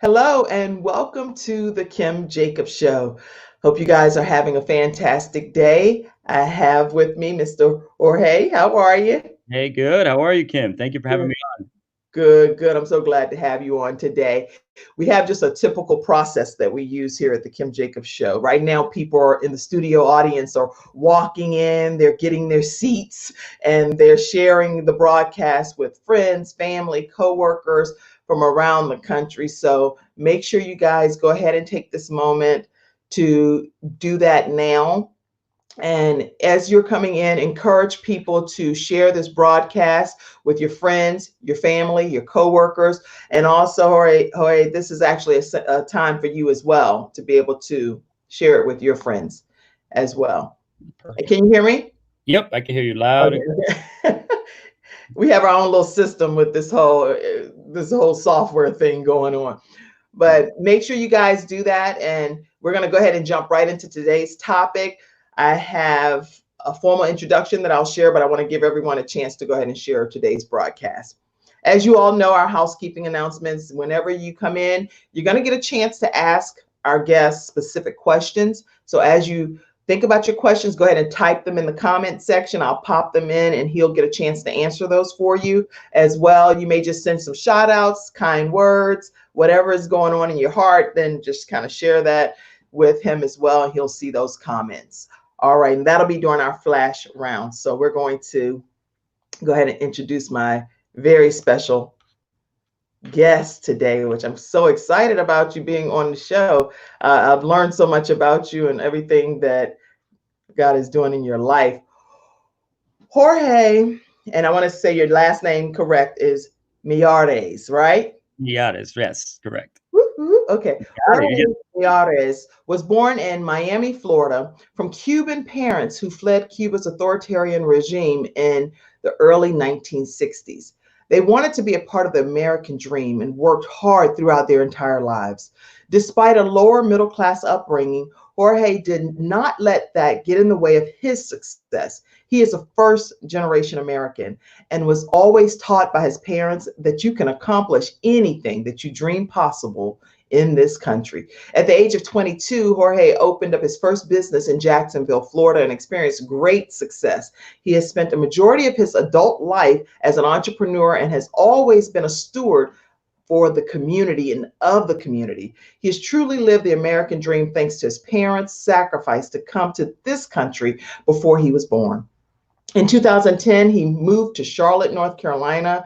Hello and welcome to the Kim Jacobs Show. Hope you guys are having a fantastic day. I have with me Mr. Jorge. How are you? Hey, good. How are you, Kim? Thank you for having Good, me. good. I'm so glad to have you on today. We have just a typical process that we use here at the Kim Jacobs Show. Right now, people are in the studio audience are walking in, they're getting their seats, and they're sharing the broadcast with friends, family, coworkers from around the country. So make sure you guys go ahead and take this moment to do that now. And as you're coming in, encourage people to share this broadcast with your friends, your family, your coworkers, and also, Jorge, this is actually a time for you as well to be able to share it with your friends as well. Perfect. Can you hear me? Yep, I can hear you loud and Okay. We have our own little system with this whole software thing going on. clear. But make sure you guys do that. And we're going to go ahead and jump right into today's topic. I have a formal introduction that I'll share, but I want to give everyone a chance to go ahead and share today's broadcast. As you all know, our housekeeping announcements, whenever you come in, you're going to get a chance to ask our guests specific questions. So as you think about your questions, go ahead and type them in the comment section. I'll pop them in and he'll get a chance to answer those for you as well. You may just send some shout outs, kind words, whatever is going on in your heart, then just kind of share that with him as well, and he'll see those comments. All right, and that'll be during our flash round. So we're going to go ahead and introduce my very special guest today, which I'm so excited about you being on the show. I've learned so much about you and everything that God is doing in your life. Jorge, and I want to say your last name correct, is Miyares, right? Yes, yes, correct. Woo-hoo. Okay. Got it. Jorge Miyares was born in Miami, Florida, from Cuban parents who fled Cuba's authoritarian regime in the early 1960s. They wanted to be a part of the American dream and worked hard throughout their entire lives. Despite a lower middle class upbringing, Jorge did not let that get in the way of his success. He is a first generation American and was always taught by his parents that you can accomplish anything that you dream possible in this country. At the age of 22, Jorge opened up his first business in Jacksonville, Florida, and experienced great success. He has spent the majority of his adult life as an entrepreneur and has always been a steward for the community and of the community. He has truly lived the American dream thanks to his parents' sacrifice to come to this country before he was born. In 2010, he moved to Charlotte, North Carolina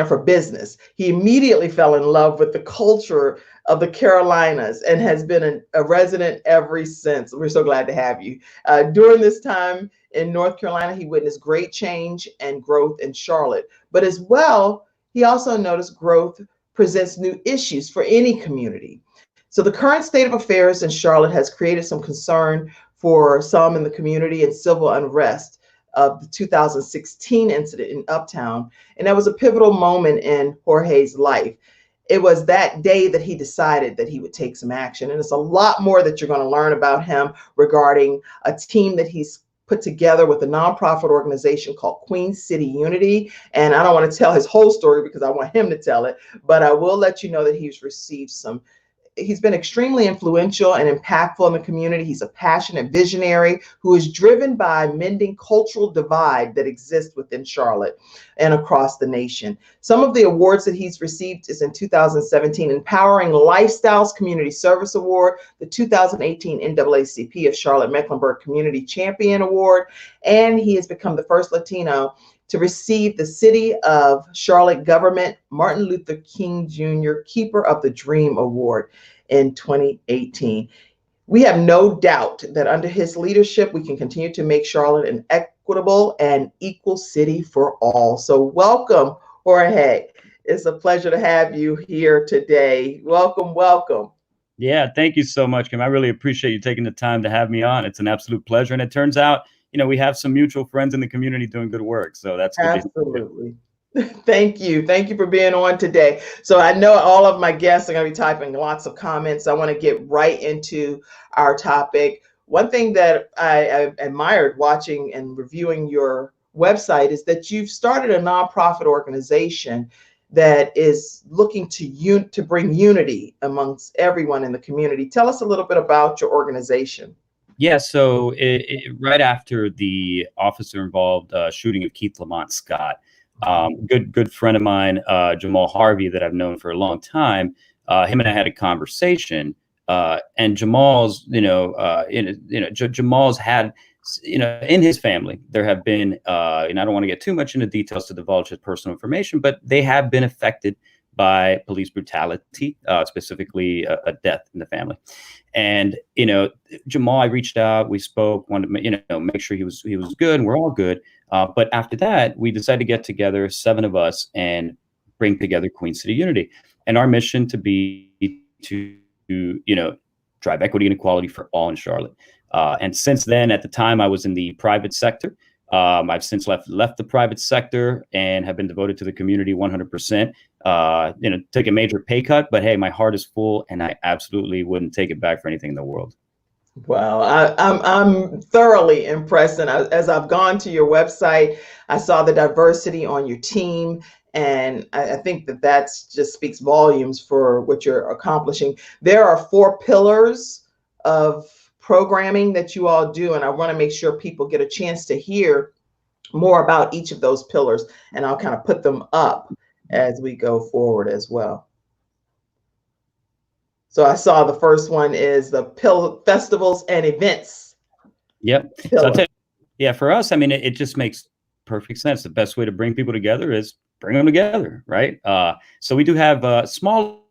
for business. He immediately fell in love with the culture of the Carolinas and has been a resident ever since. We're so glad to have you. During this time in North Carolina, he witnessed great change and growth in Charlotte, but as well, he also noticed growth presents new issues for any community. So the current state of affairs in Charlotte has created some concern for some in the community and civil unrest of the 2016 incident in Uptown. And that was a pivotal moment in Jorge's life. It was that day that he decided that he would take some action. And it's a lot more that you're going to learn about him regarding a team that he's put together with a nonprofit organization called Queen City Unity. And I don't want to tell his whole story because I want him to tell it, but I will let you know that he's been extremely influential and impactful in the community. He's a passionate visionary who is driven by mending cultural divide that exists within Charlotte and across the nation. Some of the awards that he's received is in 2017 Empowering Lifestyles Community Service Award, the 2018 NAACP of Charlotte Mecklenburg Community Champion Award, and he has become the first Latino to receive the City of Charlotte Government Martin Luther King Jr. Keeper of the Dream Award in 2018. We have no doubt that under his leadership, we can continue to make Charlotte an equitable and equal city for all. So welcome, Jorge. It's a pleasure to have you here today. Welcome, welcome. Yeah, thank you so much, Kim. I really appreciate you taking the time to have me on. It's an absolute pleasure. And it turns out, we have some mutual friends in the community doing good work. So that's good to hear. Absolutely. Thank you. Thank you for being on today. So I know all of my guests are going to be typing lots of comments. I want to get right into our topic. One thing that I admired watching and reviewing your website is that you've started a nonprofit organization that is looking to bring unity amongst everyone in the community. Tell us a little bit about your organization. Yeah, so right after the officer-involved shooting of Keith Lamont Scott, good friend of mine, Jamal Harvey, that I've known for a long time, him and I had a conversation, and Jamal's, Jamal's had, in his family, there have been, and I don't want to get too much into details to divulge his personal information, but they have been affected by police brutality, specifically a death in the family. And, Jamal, I reached out, we spoke, wanted to, make sure he was good, and we're all good. But after that, we decided to get together, 7 of us, and bring together Queen City Unity. And our mission to be to, drive equity and equality for all in Charlotte. And since then, at the time, I was in the private sector. I've since left the private sector and have been devoted to the community 100%. Took a major pay cut, but hey, my heart is full, and I absolutely wouldn't take it back for anything in the world. Wow, I'm thoroughly impressed, and as I've gone to your website, I saw the diversity on your team, and I think that just speaks volumes for what you're accomplishing. There are 4 pillars of programming that you all do, and I want to make sure people get a chance to hear more about each of those pillars, and I'll kind of put them up as we go forward as well. So I saw the first one is the festivals and events. Yep. So I'll tell you, yeah, for us, I mean, it just makes perfect sense. The best way to bring people together is bring them together, right? So we do have small.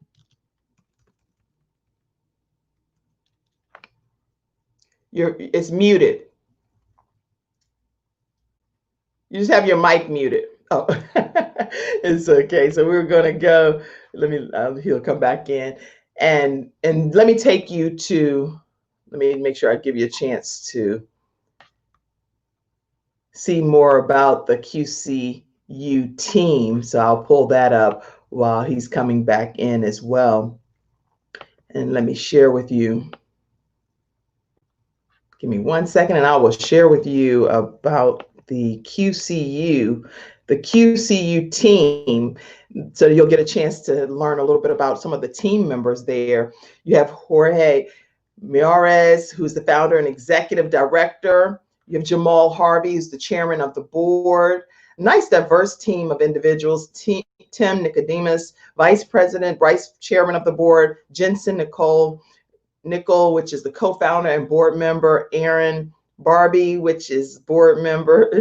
It's muted. You just have your mic muted. Oh, it's okay. So we're going to go. He'll come back in. And let me take you to, let me make sure I give you a chance to see more about the QCU team. So I'll pull that up while he's coming back in as well. And let me share with you. Give me 1 second and I will share with you about the QCU team. So you'll get a chance to learn a little bit about some of the team members there. You have Jorge Miares, who's the founder and executive director. You have Jamal Harvey, who's the chairman of the board. Nice diverse team of individuals. Tim Nicodemus, vice chairman of the board. Jensen Nicole, which is the co-founder and board member. Aaron Barbie, which is board member.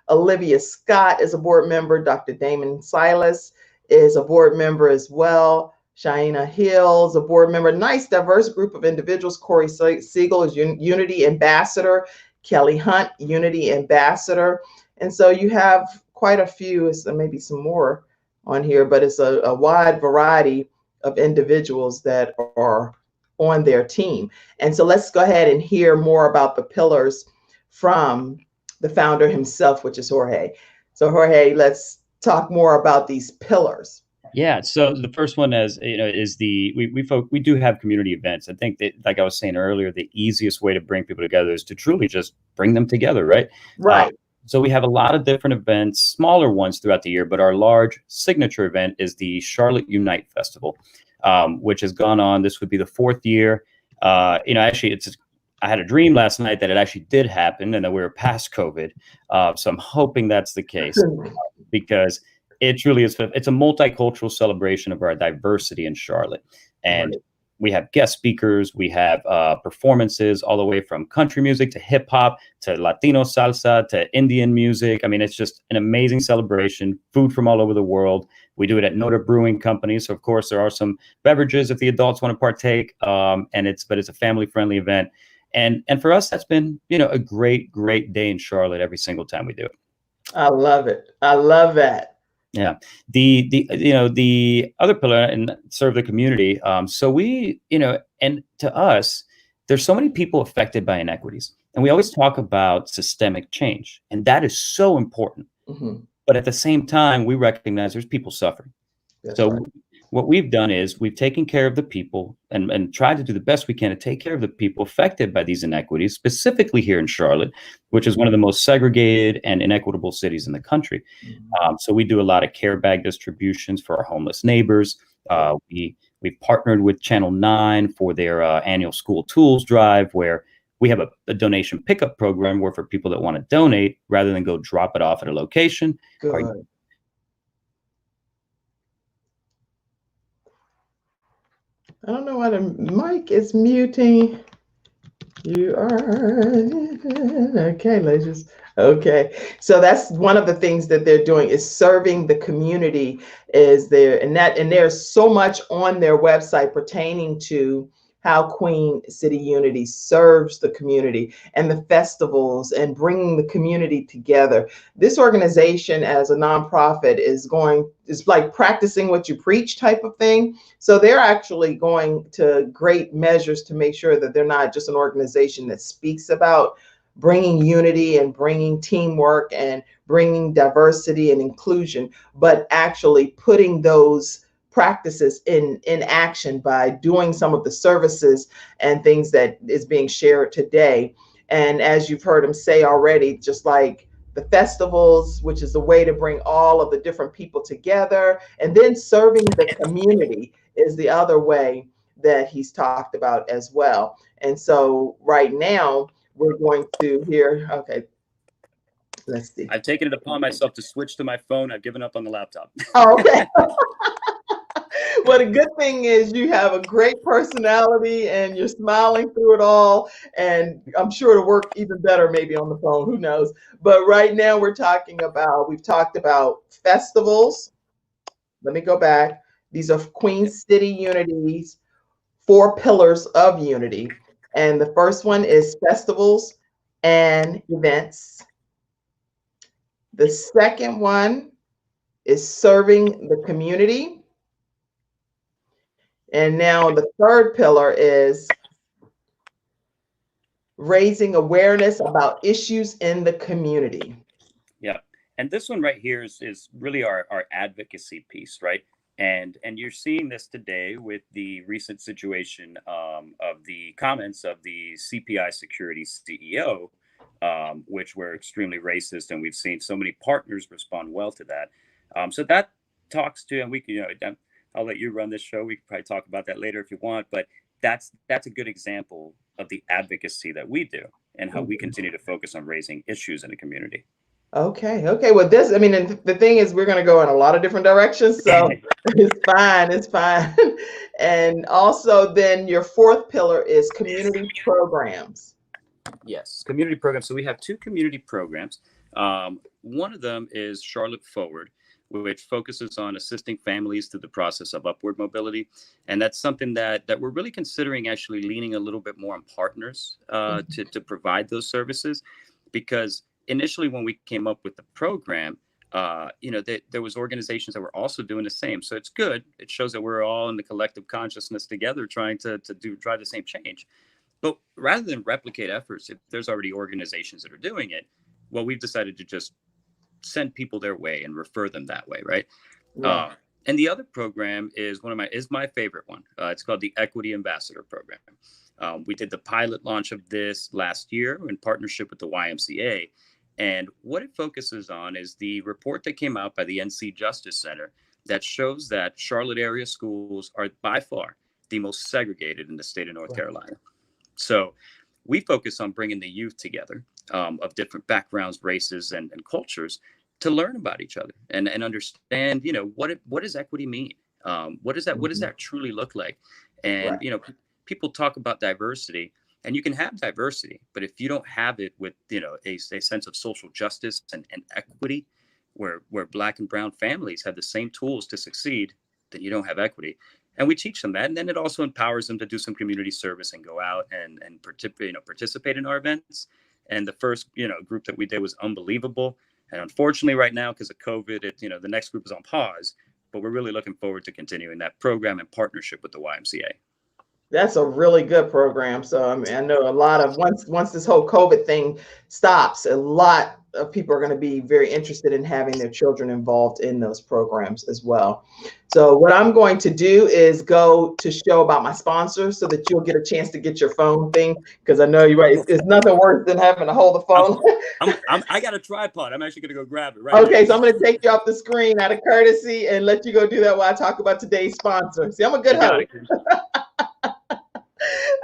Olivia Scott is a board member. Dr. Damon Silas is a board member as well. Shaina Hill is a board member. Nice diverse group of individuals. Corey Siegel is Unity Ambassador. Kelly Hunt, Unity Ambassador. And so you have quite a few, maybe some more on here, but it's a wide variety of individuals that are on their team. And so let's go ahead and hear more about the pillars from the founder himself, which is Jorge. So Jorge, let's talk more about these pillars. Yeah. So the first one is we do have community events. I think that, like I was saying earlier, the easiest way to bring people together is to truly just bring them together, right? Right. So we have a lot of different events, smaller ones throughout the year, but our large signature event is the Charlotte Unite Festival, which has gone on. This would be the 4th year. Actually, I had a dream last night that it actually did happen and that we were past COVID. So I'm hoping that's the case because it truly is. It's a multicultural celebration of our diversity in Charlotte. And we have guest speakers, we have performances all the way from country music to hip hop to Latino salsa to Indian music. I mean, it's just an amazing celebration, food from all over the world. We do it at Noda Brewing Company. So of course there are some beverages if the adults want to partake. But it's a family friendly event. And for us, that's been, a great day in Charlotte every single time we do it. I love it. I love that. Yeah. The other pillar and serve the community. So we, and to us, there's so many people affected by inequities. And we always talk about systemic change. And that is so important. Mm-hmm. But at the same time, we recognize there's people suffering. That's so right. what we've done is we've taken care of the people and tried to do the best we can to take care of the people affected by these inequities, specifically here in Charlotte, which is one of the most segregated and inequitable cities in the country. So we do a lot of care bag distributions for our homeless neighbors. We've partnered with Channel 9 for their annual school tools drive, where we have a donation pickup program where for people that want to donate, rather than go drop it off at a location. Good. I don't know why the mic is muting. You are okay. Let's just okay. So that's one of the things that they're doing is serving the community. Is there and there's so much on their website pertaining to how Queen City Unity serves the community and the festivals and bringing the community together. This organization as a nonprofit is like practicing what you preach type of thing. So they're actually going to great measures to make sure that they're not just an organization that speaks about bringing unity and bringing teamwork and bringing diversity and inclusion, but actually putting those practices in action by doing some of the services and things that is being shared today. And as you've heard him say already, just like the festivals, which is a way to bring all of the different people together, and then serving the community is the other way that he's talked about as well. And so right now we're going to hear, okay, let's see. I've taken it upon myself to switch to my phone. I've given up on the laptop. Oh, okay. Well, the good thing is you have a great personality and you're smiling through it all. And I'm sure it'll work even better maybe on the phone, who knows. But right now we've talked about festivals. Let me go back. These are Queen City Unity's 4 pillars of unity. And the first one is festivals and events. The second one is serving the community. And now the third pillar is raising awareness about issues in the community. Yeah. And this one right here is really our advocacy piece, right? And you're seeing this today with the recent situation of the comments of the CPI Security CEO, which were extremely racist. And we've seen so many partners respond well to that. So that talks to, and we can, I'll let you run this show. We can probably talk about that later if you want, but that's a good example of the advocacy that we do and how we continue to focus on raising issues in the community. Okay. Well, and the thing is, we're going to go in a lot of different directions, so it's fine. And also then your fourth pillar is community programs. Yes, community programs. So we have 2 community programs. One of them is Charlotte Forward, which focuses on assisting families through the process of upward mobility. And that's something that we're really considering actually leaning a little bit more on partners to provide those services. Because initially when we came up with the program, there was organizations that were also doing the same. So it's good. It shows that we're all in the collective consciousness together trying to drive the same change. But rather than replicate efforts, if there's already organizations that are doing it, well, we've decided to just send people their way and refer them that way, right? And the other program is my favorite one. It's called the Equity Ambassador Program. We did the pilot launch of this last year in partnership with the YMCA. And what it focuses on is the report that came out by the NC Justice Center that shows that Charlotte area schools are by far the most segregated in the state of North Carolina. So we focus on bringing the youth together of different backgrounds, races, and cultures to learn about each other and understand, what does equity mean? What does that truly look like? And, people talk about diversity, and you can have diversity, but if you don't have it with, a sense of social justice and equity, where Black and brown families have the same tools to succeed, then you don't have equity. And we teach them that. And then it also empowers them to do some community service and go out and participate in our events. And the first, group that we did was unbelievable. And unfortunately right now, because of COVID, the next group is on pause, but we're really looking forward to continuing that program in partnership with the YMCA. That's a really good program. So I mean, I know a lot of once this whole COVID thing stops, a lot of people are going to be very interested in having their children involved in those programs as well. So what I'm going to do is go to show about my sponsors so that you'll get a chance to get your phone thing, because I know you're right. It's nothing worse than having to hold the phone. I got a tripod. I'm actually gonna go grab it right now. Okay, so I'm going to take you off the screen out of courtesy and let you go do that while I talk about today's sponsor. See, I'm a good You got host. it.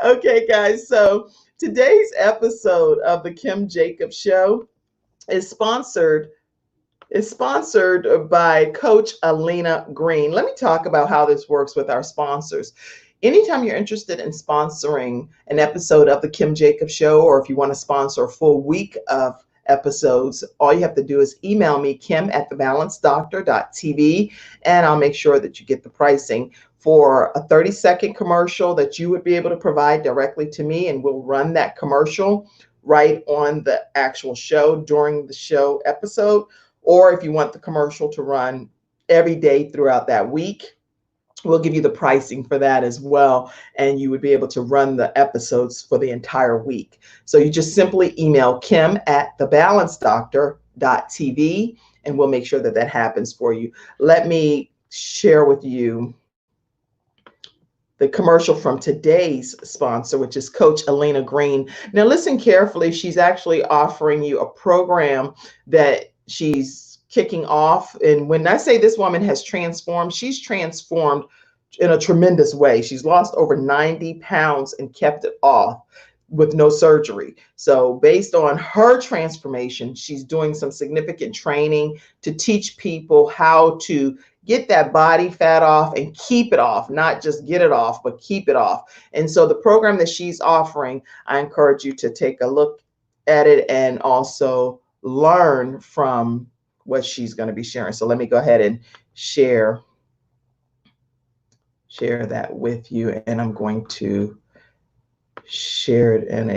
Okay, guys. So today's episode of the Kim Jacobs Show is sponsored by Coach Alina Green. Let me talk about how this works with our sponsors. Anytime you're interested in sponsoring an episode of the Kim Jacobs Show, or if you want to sponsor a full week of episodes, all you have to do is email me, kim@thebalancedoctor.tv, and I'll make sure that you get the pricing for a 30-second commercial that you would be able to provide directly to me, and we'll run that commercial right on the actual show during the show episode. Or if you want the commercial to run every day throughout that week, we'll give you the pricing for that as well. And you would be able to run the episodes for the entire week. So you just simply email kim@thebalancedoctor.tv, and we'll make sure that that happens for you. Let me share with you the commercial from today's sponsor, which is Coach Alina Green. Now, listen carefully. She's actually offering you a program that she's kicking off. And when I say this woman has transformed, she's transformed in a tremendous way. She's lost over 90 pounds and kept it off with no surgery. So based on her transformation, she's doing some significant training to teach people how to get that body fat off and keep it off, not just get it off, but keep it off. And so the program that she's offering, I encourage you to take a look at it and also learn from what she's going to be sharing. So let me go ahead and share that with you. And I'm going to share it in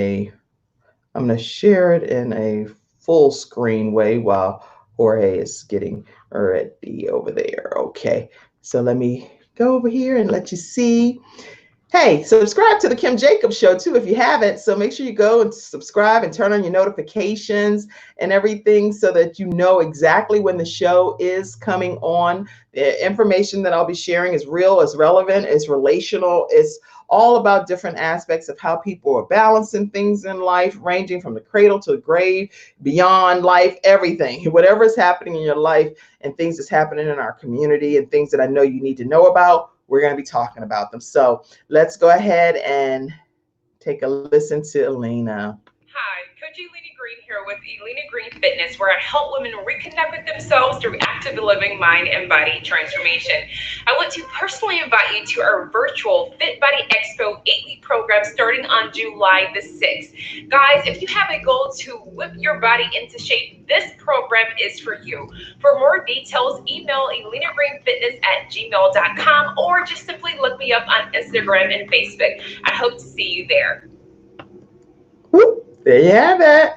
a full screen way while Jorge is getting ready over there. Okay, so let me go over here and let you see. Hey, subscribe to the Kim Jacobs Show too if you haven't. So make sure you go and subscribe and turn on your notifications and everything so that you know exactly when the show is coming on. The information that I'll be sharing is real, is relevant, is relational, it's all about different aspects of how people are balancing things in life, ranging from the cradle to the grave, beyond life, everything. Whatever is happening in your life and things that's happening in our community and things that I know you need to know about, we're going to be talking about them. So let's go ahead and take a listen to Alina. Hi, Coach Elena Green here with Elena Green Fitness, where I help women reconnect with themselves through active living, mind, and body transformation. I want to personally invite you to our virtual Fit Body Expo 8-week program starting on July the 6th. Guys, if you have a goal to whip your body into shape, this program is for you. For more details, email elenagreenfitness@gmail.com or just simply look me up on Instagram and Facebook. I hope to see you there. Whoop, there you have it.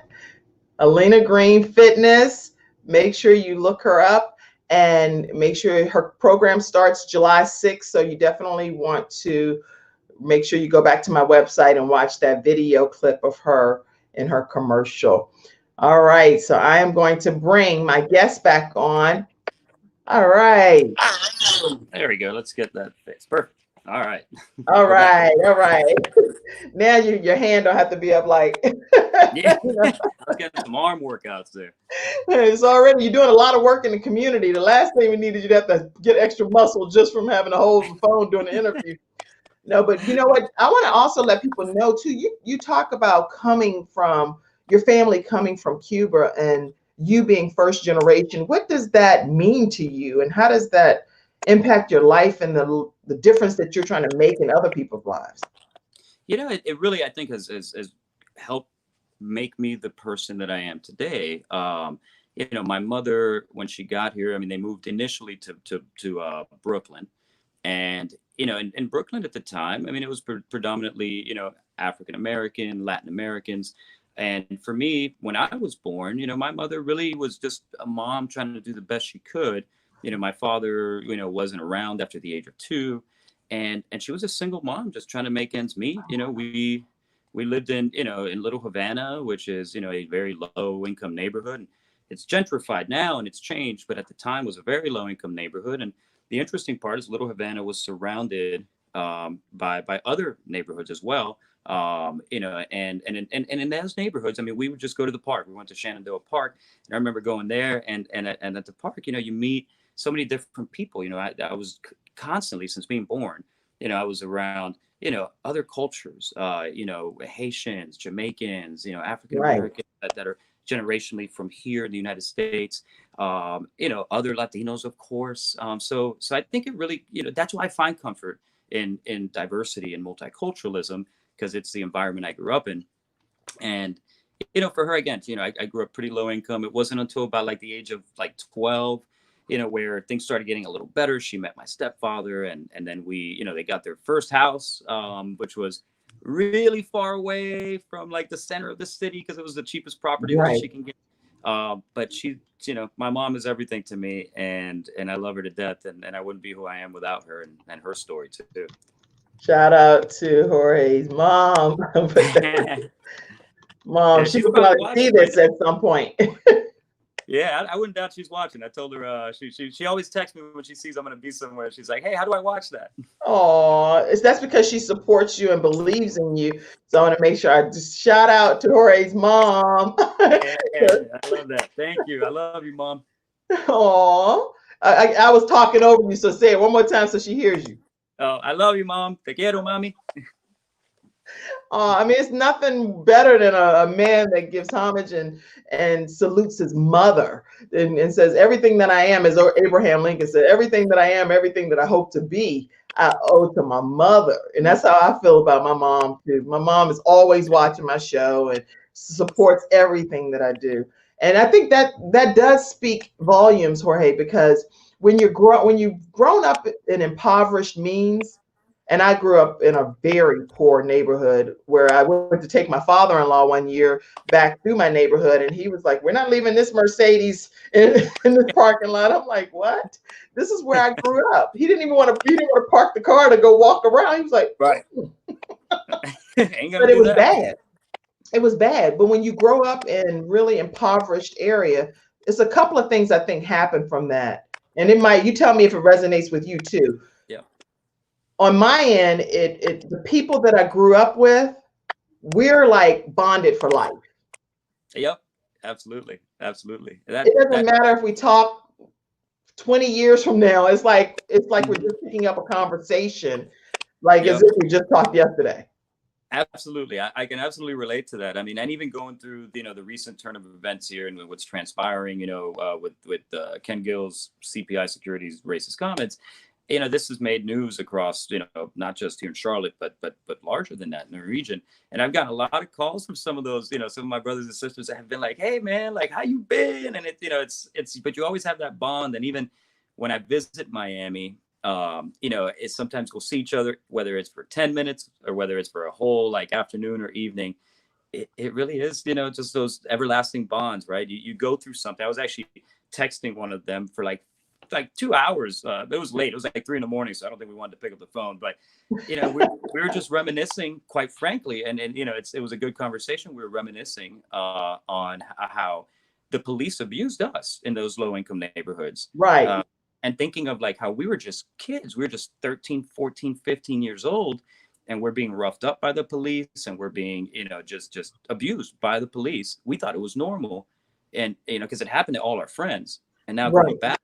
Alina Green Fitness. Make sure you look her up and make sure her program starts July 6th. So you definitely want to make sure you go back to my website and watch that video clip of her in her commercial. All right, so I am going to bring my guest back on. All right. There we go. Let's get that fixed. Perfect. All right. All right. Now your hand don't have to be up like. Yeah. Let's get some arm workouts there. It's already, you're doing a lot of work in the community. The last thing we need is you to have to get extra muscle just from having to hold the phone during the interview. No, but you know what? I want to also let people know too. You talk about coming from your family coming from Cuba and you being first generation. What does that mean to you, and how does that impact your life and the difference that you're trying to make in other people's lives? You know, it really, I think, has helped make me the person that I am today. You know, my mother, when she got here, I mean, they moved initially to Brooklyn, and you know, in Brooklyn at the time, I mean, it was predominantly, you know, African American, Latin Americans. And for me, when I was born, you know, my mother really was just a mom trying to do the best she could. You know, my father, you know, wasn't around after the age of 2. and she was a single mom just trying to make ends meet. We lived in, in Little Havana, which is, a very low income neighborhood. It's gentrified now and it's changed, but at the time was a very low income neighborhood. And the interesting part is Little Havana was surrounded by other neighborhoods as well. And in those neighborhoods, I mean, we would just go to the park. We went to Shenandoah Park, and I remember going there, and at the park, you meet so many different people. I was constantly, since being born, I was around, other cultures, Haitians, Jamaicans, African Americans that are generationally from here in the United States, other Latinos, of course. So I think it really, that's why I find comfort in diversity and multiculturalism, because it's the environment I grew up in. And, for her, again, I grew up pretty low income. It wasn't until about like the age of like 12, where things started getting a little better. She met my stepfather, and then we, they got their first house, which was really far away from like the center of the city, because it was the cheapest property that she can get. But she, my mom is everything to me, and I love her to death, and I wouldn't be who I am without her, and her story too. Shout out to Jorge's mom. Mom, Yeah, she's going to see this at some point. Yeah, I wouldn't doubt she's watching. I told her she always texts me when she sees I'm going to be somewhere. She's like, "Hey, how do I watch that?" Oh, that's because she supports you and believes in you. So I want to make sure I just shout out to Jorge's mom. Yeah, I love that. Thank you. I love you, Mom. Oh, I was talking over you, so say it one more time so she hears you. Oh, I love you, Mom. Te quiero, mami. I mean, it's nothing better than a man that gives homage and salutes his mother and says, everything that I am, as Abraham Lincoln said, everything that I am, everything that I hope to be, I owe to my mother. And that's how I feel about my mom too. My mom is always watching my show and supports everything that I do. And I think that does speak volumes, Jorge, because when you've grown up in impoverished means, and I grew up in a very poor neighborhood where I went to take my father-in-law one year back through my neighborhood, and he was like, "We're not leaving this Mercedes in this parking lot." I'm like, "What? This is where I grew up." He didn't want to park the car to go walk around. He was like, "Right." But it was bad. It was bad. But when you grow up in really impoverished area, it's a couple of things I think happen from that. And you tell me if it resonates with you too. Yeah. On my end, the people that I grew up with, we're like bonded for life. Yep. Absolutely. Absolutely. It doesn't matter if we talk 20 years from now. It's like we're just picking up a conversation, like as if we just talked yesterday. Absolutely. I can absolutely relate to that. I mean, and even going through, the recent turn of events here and what's transpiring, with Ken Gill's CPI Securities racist comments, this has made news across, not just here in Charlotte, but larger than that in the region. And I've gotten a lot of calls from some of those, some of my brothers and sisters that have been like, "Hey man, like how you been?" And but you always have that bond. And even when I visit Miami, it's sometimes we'll see each other, whether it's for 10 minutes or whether it's for a whole like afternoon or evening. It really is, just those everlasting bonds, right? You go through something. I was actually texting one of them for like 2 hours. It was late. It was like 3 a.m, so I don't think we wanted to pick up the phone. But we were just reminiscing, quite frankly, and it was a good conversation. We were reminiscing on how the police abused us in those low-income neighborhoods, right? And thinking of like how we were just kids. We were just 13, 14, 15 years old, and we're being roughed up by the police, and we're being just abused by the police. We thought it was normal, and because it happened to all our friends. And now going back,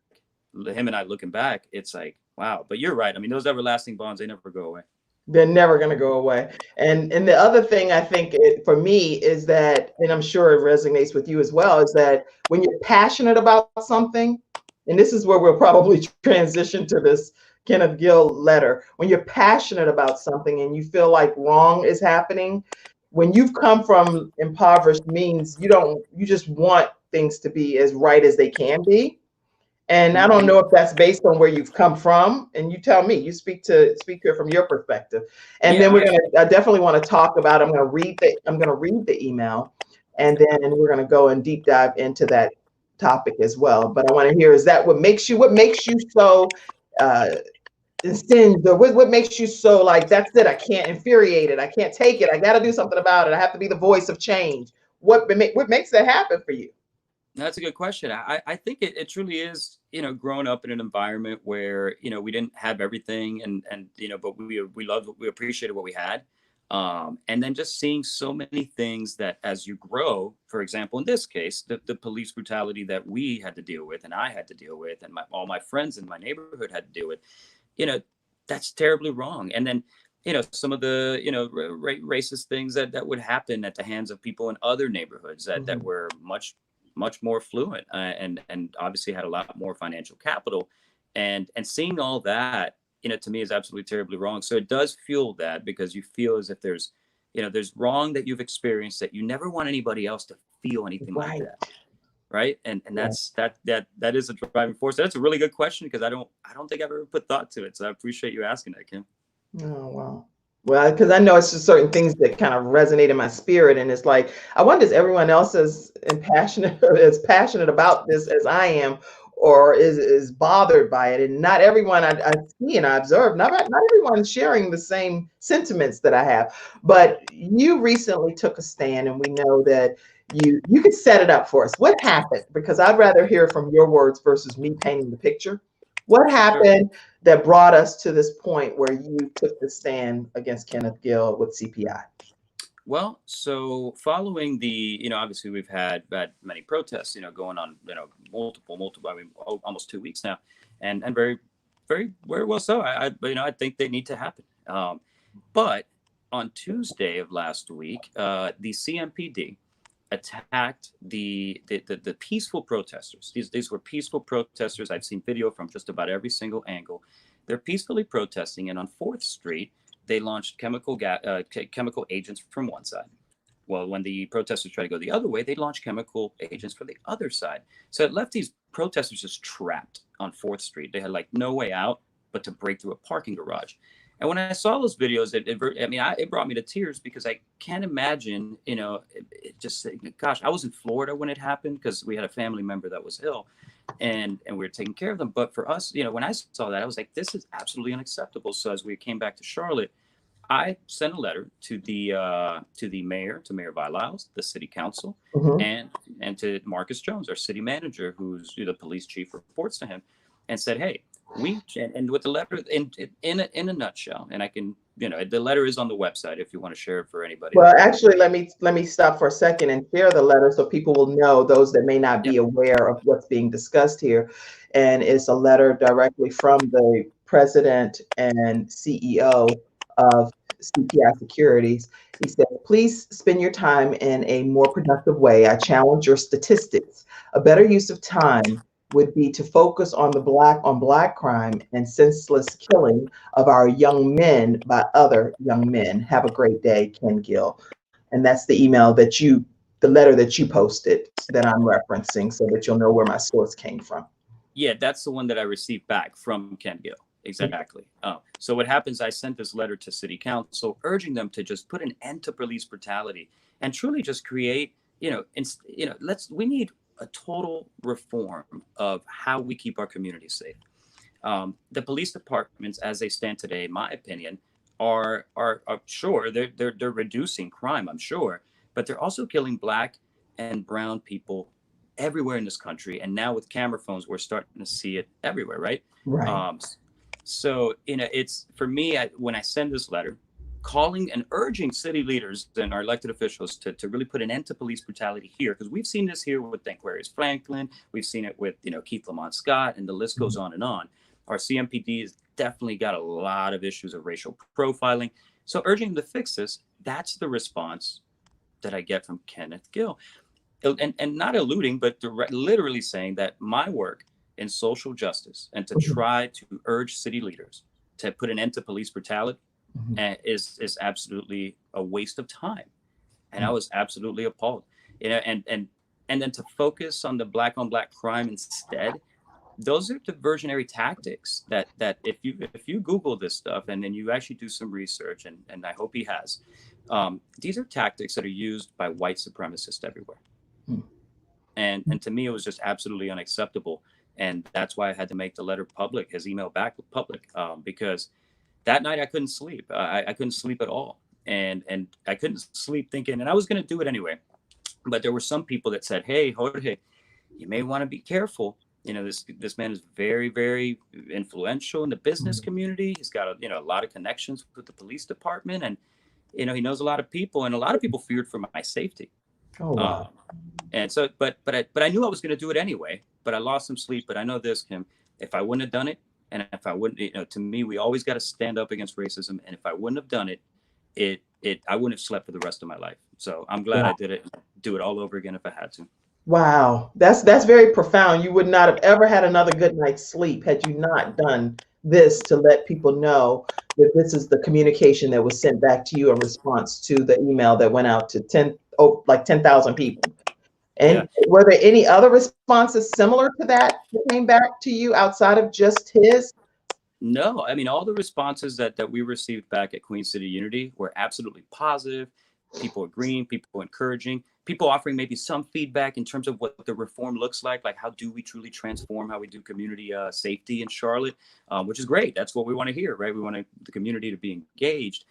him and I looking back, it's like, wow. But you're right. I mean, those everlasting bonds, they never go away. They're never going to go away. And the other thing I think for me is that, and I'm sure it resonates with you as well, is that when you're passionate about something, and this is where we'll probably transition to this Kenneth Gill letter, when you're passionate about something and you feel like wrong is happening, when you've come from impoverished means, you just want things to be as right as they can be. And I don't know if that's based on where you've come from. And you tell me, you speak here from your perspective. And then I definitely want to talk about, I'm going to read the email, and then we're going to go and deep dive into that topic as well. But I want to hear, is that what makes you so singed, or what makes you so like, that's it, I can't, infuriated, I can't take it, I got to do something about it, I have to be the voice of change? What makes that happen for you? That's a good question. I think it truly is, growing up in an environment where, we didn't have everything and, but we loved, we appreciated what we had. And then just seeing so many things that as you grow, for example, in this case, the police brutality that we had to deal with and I had to deal with and all my friends in my neighborhood had to deal with, you know, that's terribly wrong. And then, some of the, racist things that would happen at the hands of people in other neighborhoods that Mhm. were much more fluent, and obviously had a lot more financial capital, and seeing all that, to me is absolutely terribly wrong. So it does fuel that, because you feel as if there's wrong that you've experienced that you never want anybody else to feel anything like Right. that, right? And Yeah. that is a driving force. That's a really good question, because I don't think I've ever put thought to it. So I appreciate you asking that, Kim. Oh, wow. Well, because I know it's just certain things that kind of resonate in my spirit, and it's like I wonder, is everyone else as impassionate as passionate about this as I am, or is bothered by it? And not everyone I see and I observe, not everyone sharing the same sentiments that I have. But you recently took a stand, and we know that you could set it up for us. What happened? Because I'd rather hear from your words versus me painting the picture. What Sure. happened that brought us to this point where you took the stand against Kenneth Gill with CPI? Well, so following the, obviously we've had many protests, going on, multiple, I mean, almost 2 weeks now, and very well so. I think they need to happen. But on Tuesday of last week, the CMPD attacked the peaceful protesters. These were peaceful protesters. I've seen video from just about every single angle. They're peacefully protesting, and on 4th Street, they launched chemical agents from one side. Well, when the protesters tried to go the other way, they launched chemical agents from the other side. So it left these protesters just trapped on 4th Street. They had like no way out but to break through a parking garage. And when I saw those videos, it brought me to tears, because I can't imagine, just gosh, I was in Florida when it happened, because we had a family member that was ill, and we were taking care of them. But for us, when I saw that, I was like, this is absolutely unacceptable. So as we came back to Charlotte, I sent a letter to Mayor Vilyles, the city council, Mhm. and to Marcus Jones, our city manager, who's the police chief, reports to him, and said, hey, and with the letter in a nutshell, and I can, the letter is on the website if you want to share it for anybody Well, that. actually, let me stop for a second and share the letter so people will know, those that may not Yeah. be aware of what's being discussed here. And it's a letter directly from the president and CEO of CPI Securities. He said, please spend your time in a more productive way. I challenge your statistics. A better use of time would be to focus on the black crime and senseless killing of our young men by other young men. Have a great day, Ken Gill. And that's the letter that you posted that I'm referencing, so that you'll know where my source came from. Yeah, that's the one that I received back from Ken Gill. Exactly. So what happens, I sent this letter to city council urging them to just put an end to police brutality and truly just create, we need a total reform of how we keep our communities safe. The police departments, as they stand today, in my opinion, are sure they're reducing crime, I'm sure, but they're also killing Black and brown people everywhere in this country. And now with camera phones, we're starting to see it everywhere, right? Right. Um, so it's for me, when I send this letter, calling and urging city leaders and our elected officials to really put an end to police brutality here, because we've seen this here with Thanquarius Franklin, we've seen it with Keith Lamont Scott, and the list goes on and on. Our CMPD has definitely got a lot of issues of racial profiling. So urging them to fix this, that's the response that I get from Kenneth Gill. And not alluding, but literally saying that my work in social justice and to try to urge city leaders to put an end to police brutality is absolutely a waste of time. And I was absolutely appalled. And then to focus on the Black on Black crime instead, those are diversionary tactics that if you Google this stuff and then you actually do some research, and I hope he has, these are tactics that are used by white supremacists everywhere. And to me, it was just absolutely unacceptable. And that's why I had to make the letter public, his email back public, because that night I couldn't sleep. I couldn't sleep at all. And I couldn't sleep thinking, and I was going to do it anyway. But there were some people that said, hey, Jorge, you may want to be careful. This man is very, very influential in the business community. He's got a lot of connections with the police department, and he knows a lot of people, and a lot of people feared for my safety. Oh, wow. And so, but I knew I was going to do it anyway. But I lost some sleep. But I know this, Kim, if I wouldn't have done it, and if I wouldn't, to me, we always got to stand up against racism. And if I wouldn't have done it, I wouldn't have slept for the rest of my life. So I'm glad I did it. Do it all over again if I had to. Wow, that's very profound. You would not have ever had another good night's sleep had you not done this to let people know that this is the communication that was sent back to you in response to the email that went out to 10,000 people. And were there any other responses similar to that came back to you outside of just his? No, I mean, all the responses that we received back at Queen City Unity were absolutely positive. People agreeing, people encouraging, people offering maybe some feedback in terms of what the reform looks like how do we truly transform how we do community safety in Charlotte, which is great. That's what we want to hear, right? We want the community to be engaged.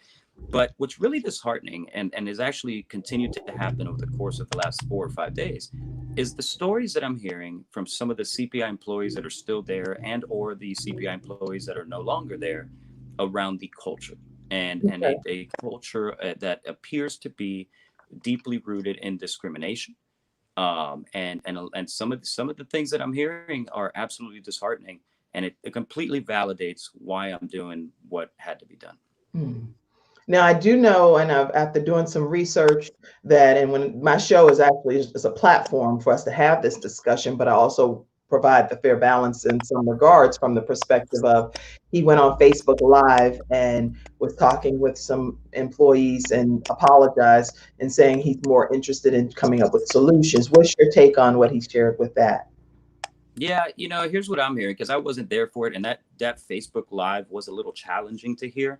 But what's really disheartening and has actually continued to happen over the course of the last 4 or 5 days is the stories that I'm hearing from some of the CPI employees that are still there and or the CPI employees that are no longer there around the culture. And a culture that appears to be deeply rooted in discrimination, and some of the things that I'm hearing are absolutely disheartening, and it completely validates why I'm doing what had to be done. Now I do know, and after doing some research, that and when my show is a platform for us to have this discussion, but I also provide the fair balance in some regards from the perspective of he went on Facebook Live and was talking with some employees and apologized and saying he's more interested in coming up with solutions. What's your take on what he shared with that? Yeah, here's what I'm hearing, because I wasn't there for it, and that Facebook Live was a little challenging to hear.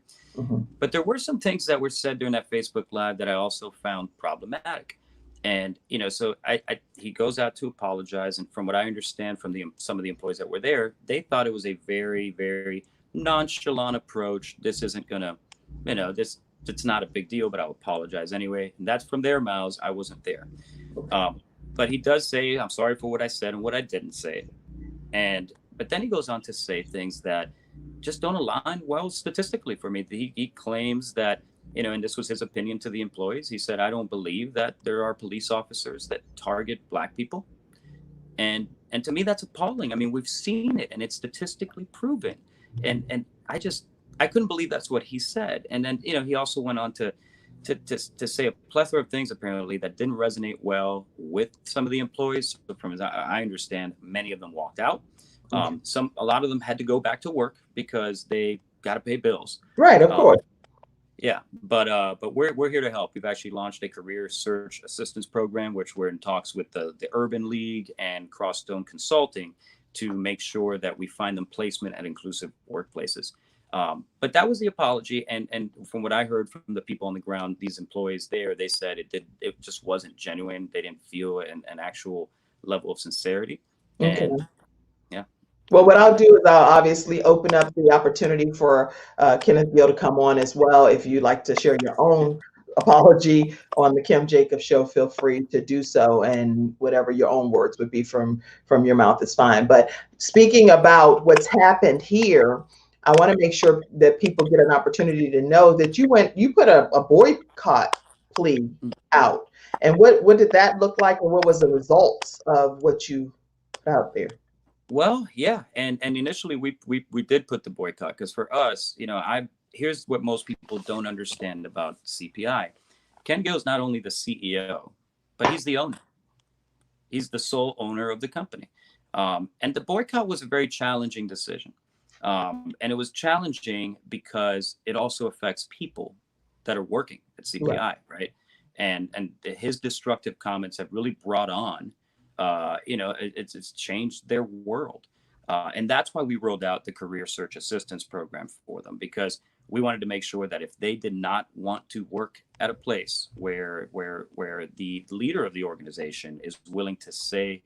But there were some things that were said during that Facebook Live that I also found problematic. And, so he goes out to apologize. And from what I understand from some of the employees that were there, they thought it was a very, very nonchalant approach. This isn't going to, it's not a big deal, but I'll apologize anyway. And that's from their mouths. I wasn't there. But he does say, I'm sorry for what I said and what I didn't say. But then he goes on to say things that just don't align well statistically for me. He claims that, and this was his opinion to the employees. He said, I don't believe that there are police officers that target Black people. And to me, that's appalling. I mean, we've seen it and it's statistically proven. And I couldn't believe that's what he said. And then, he also went on to say a plethora of things apparently that didn't resonate well with some of the employees. So from as I understand, many of them walked out. A lot of them had to go back to work because they got to pay bills. Right, of course. Yeah, but we're here to help. We've actually launched a career search assistance program, which we're in talks with the Urban League and Crossstone Consulting to make sure that we find them placement at inclusive workplaces. But that was the apology, and from what I heard from the people on the ground, these employees there, they said it just wasn't genuine. They didn't feel an actual level of sincerity. Okay. And yeah. Well, what I'll do is I'll obviously open up the opportunity for Kenneth Gill to come on as well. If you'd like to share your own apology on the Kim Jacobs Show, feel free to do so, and whatever your own words would be from your mouth is fine. But speaking about what's happened here, I want to make sure that people get an opportunity to know that you put a boycott plea out. And what did that look like, and what was the results of what you put out there? Well, yeah, and initially we did put the boycott because for us, here's what most people don't understand about CPI. Ken Gill is not only the CEO, but he's the owner. He's the sole owner of the company. And the boycott was a very challenging decision. And it was challenging because it also affects people that are working at CPI, right? And his destructive comments have really brought on, it's changed their world. And that's why we rolled out the career search assistance program for them, because we wanted to make sure that if they did not want to work at a place where the leader of the organization is willing to say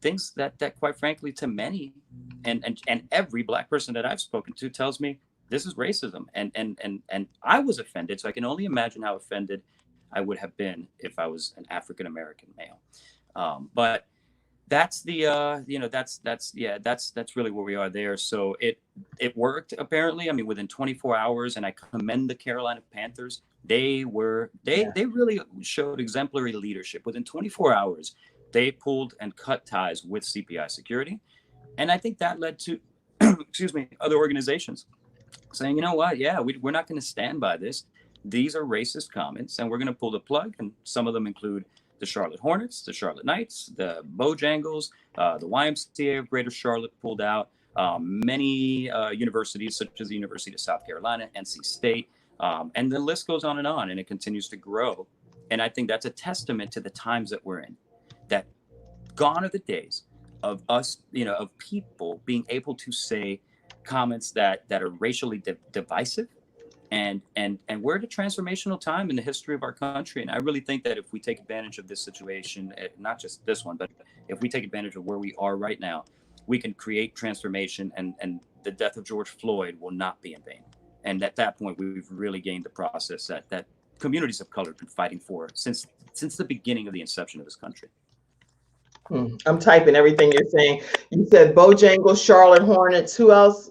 things that quite frankly, to many and every Black person that I've spoken to tells me this is racism. And I was offended. So I can only imagine how offended I would have been if I was an African American male. But that's the that's really where we are there. So it worked apparently. I mean, within 24 hours, and I commend the Carolina Panthers. They really showed exemplary leadership. Within 24 hours, they pulled and cut ties with CPI security, and I think that led to excuse me, other organizations saying, you know what, yeah, we're not going to stand by this. These are racist comments, and we're going to pull the plug. And some of them include the Charlotte Hornets, the Charlotte Knights, the Bojangles, the YMCA of Greater Charlotte pulled out. Many universities, such as the University of South Carolina, NC State, and the list goes on, and it continues to grow. And I think that's a testament to the times that we're in. That gone are the days of us, of people being able to say comments that are racially divisive. And we're at a transformational time in the history of our country. And I really think that if we take advantage of this situation, not just this one, but if we take advantage of where we are right now, we can create transformation, and the death of George Floyd will not be in vain. And at that point, we've really gained the process that communities of color have been fighting for since the beginning of the inception of this country. I'm typing everything you're saying. You said Bojangles, Charlotte Hornets. Who else?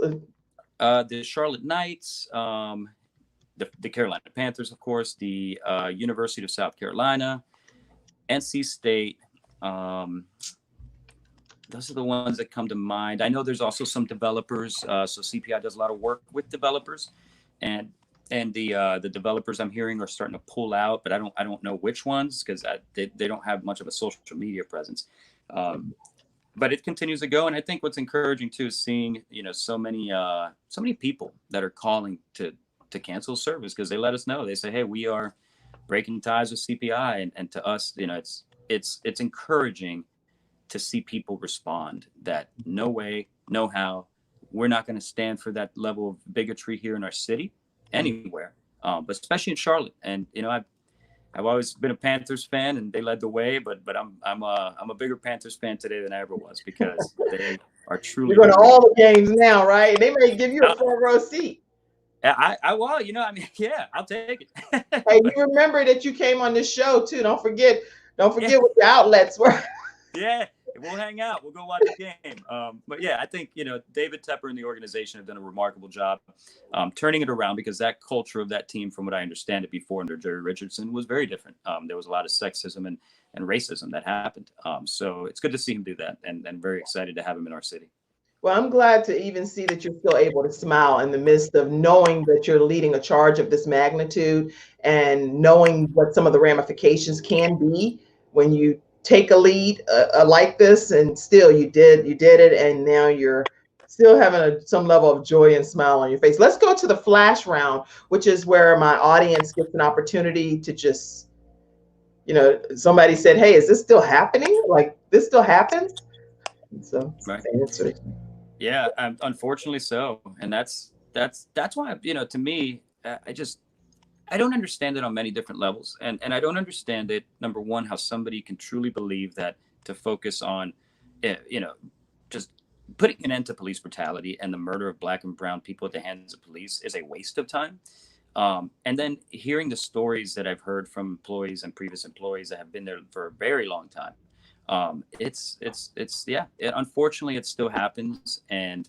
The Charlotte Knights, the Carolina Panthers, of course, the University of South Carolina, NC State. Those are the ones that come to mind. I know there's also some developers. So CPI does a lot of work with developers, and the developers I'm hearing are starting to pull out, but I don't know which ones, because they don't have much of a social media presence. But it continues to go, and I think what's encouraging too is seeing so many people that are calling to cancel service, because they let us know. They say, hey, we are breaking ties with CPI, and to us, it's encouraging to see people respond that no way, no how, we're not going to stand for that level of bigotry here in our city, anywhere, but especially in Charlotte. And I've always been a Panthers fan, and they led the way, but I'm a bigger Panthers fan today than I ever was, because they are truly. You're going to all the games now, right? They may give you a front row seat. I will, yeah, I'll take it. Hey, you remember that you came on this show too. Don't forget what the outlets were. Yeah, we'll hang out. We'll go watch the game. But yeah, I think, David Tepper and the organization have done a remarkable job turning it around, because that culture of that team, from what I understand it before under Jerry Richardson, was very different. There was a lot of sexism and racism that happened. So it's good to see him do that, and very excited to have him in our city. Well, I'm glad to even see that you're still able to smile in the midst of knowing that you're leading a charge of this magnitude, and knowing what some of the ramifications can be when you take a lead like this, and still you did it, and now you're still having some level of joy and smile on your face. Let's go to the flash round, which is where my audience gets an opportunity to just, somebody said, hey, is this still happening? Like, this still happens? So right. Answer. Yeah, unfortunately so. And that's why, to me, I don't understand it on many different levels. And I don't understand it, number one, how somebody can truly believe that to focus on, just putting an end to police brutality and the murder of Black and brown people at the hands of police is a waste of time. And then hearing the stories that I've heard from employees and previous employees that have been there for a very long time. Unfortunately, it still happens. And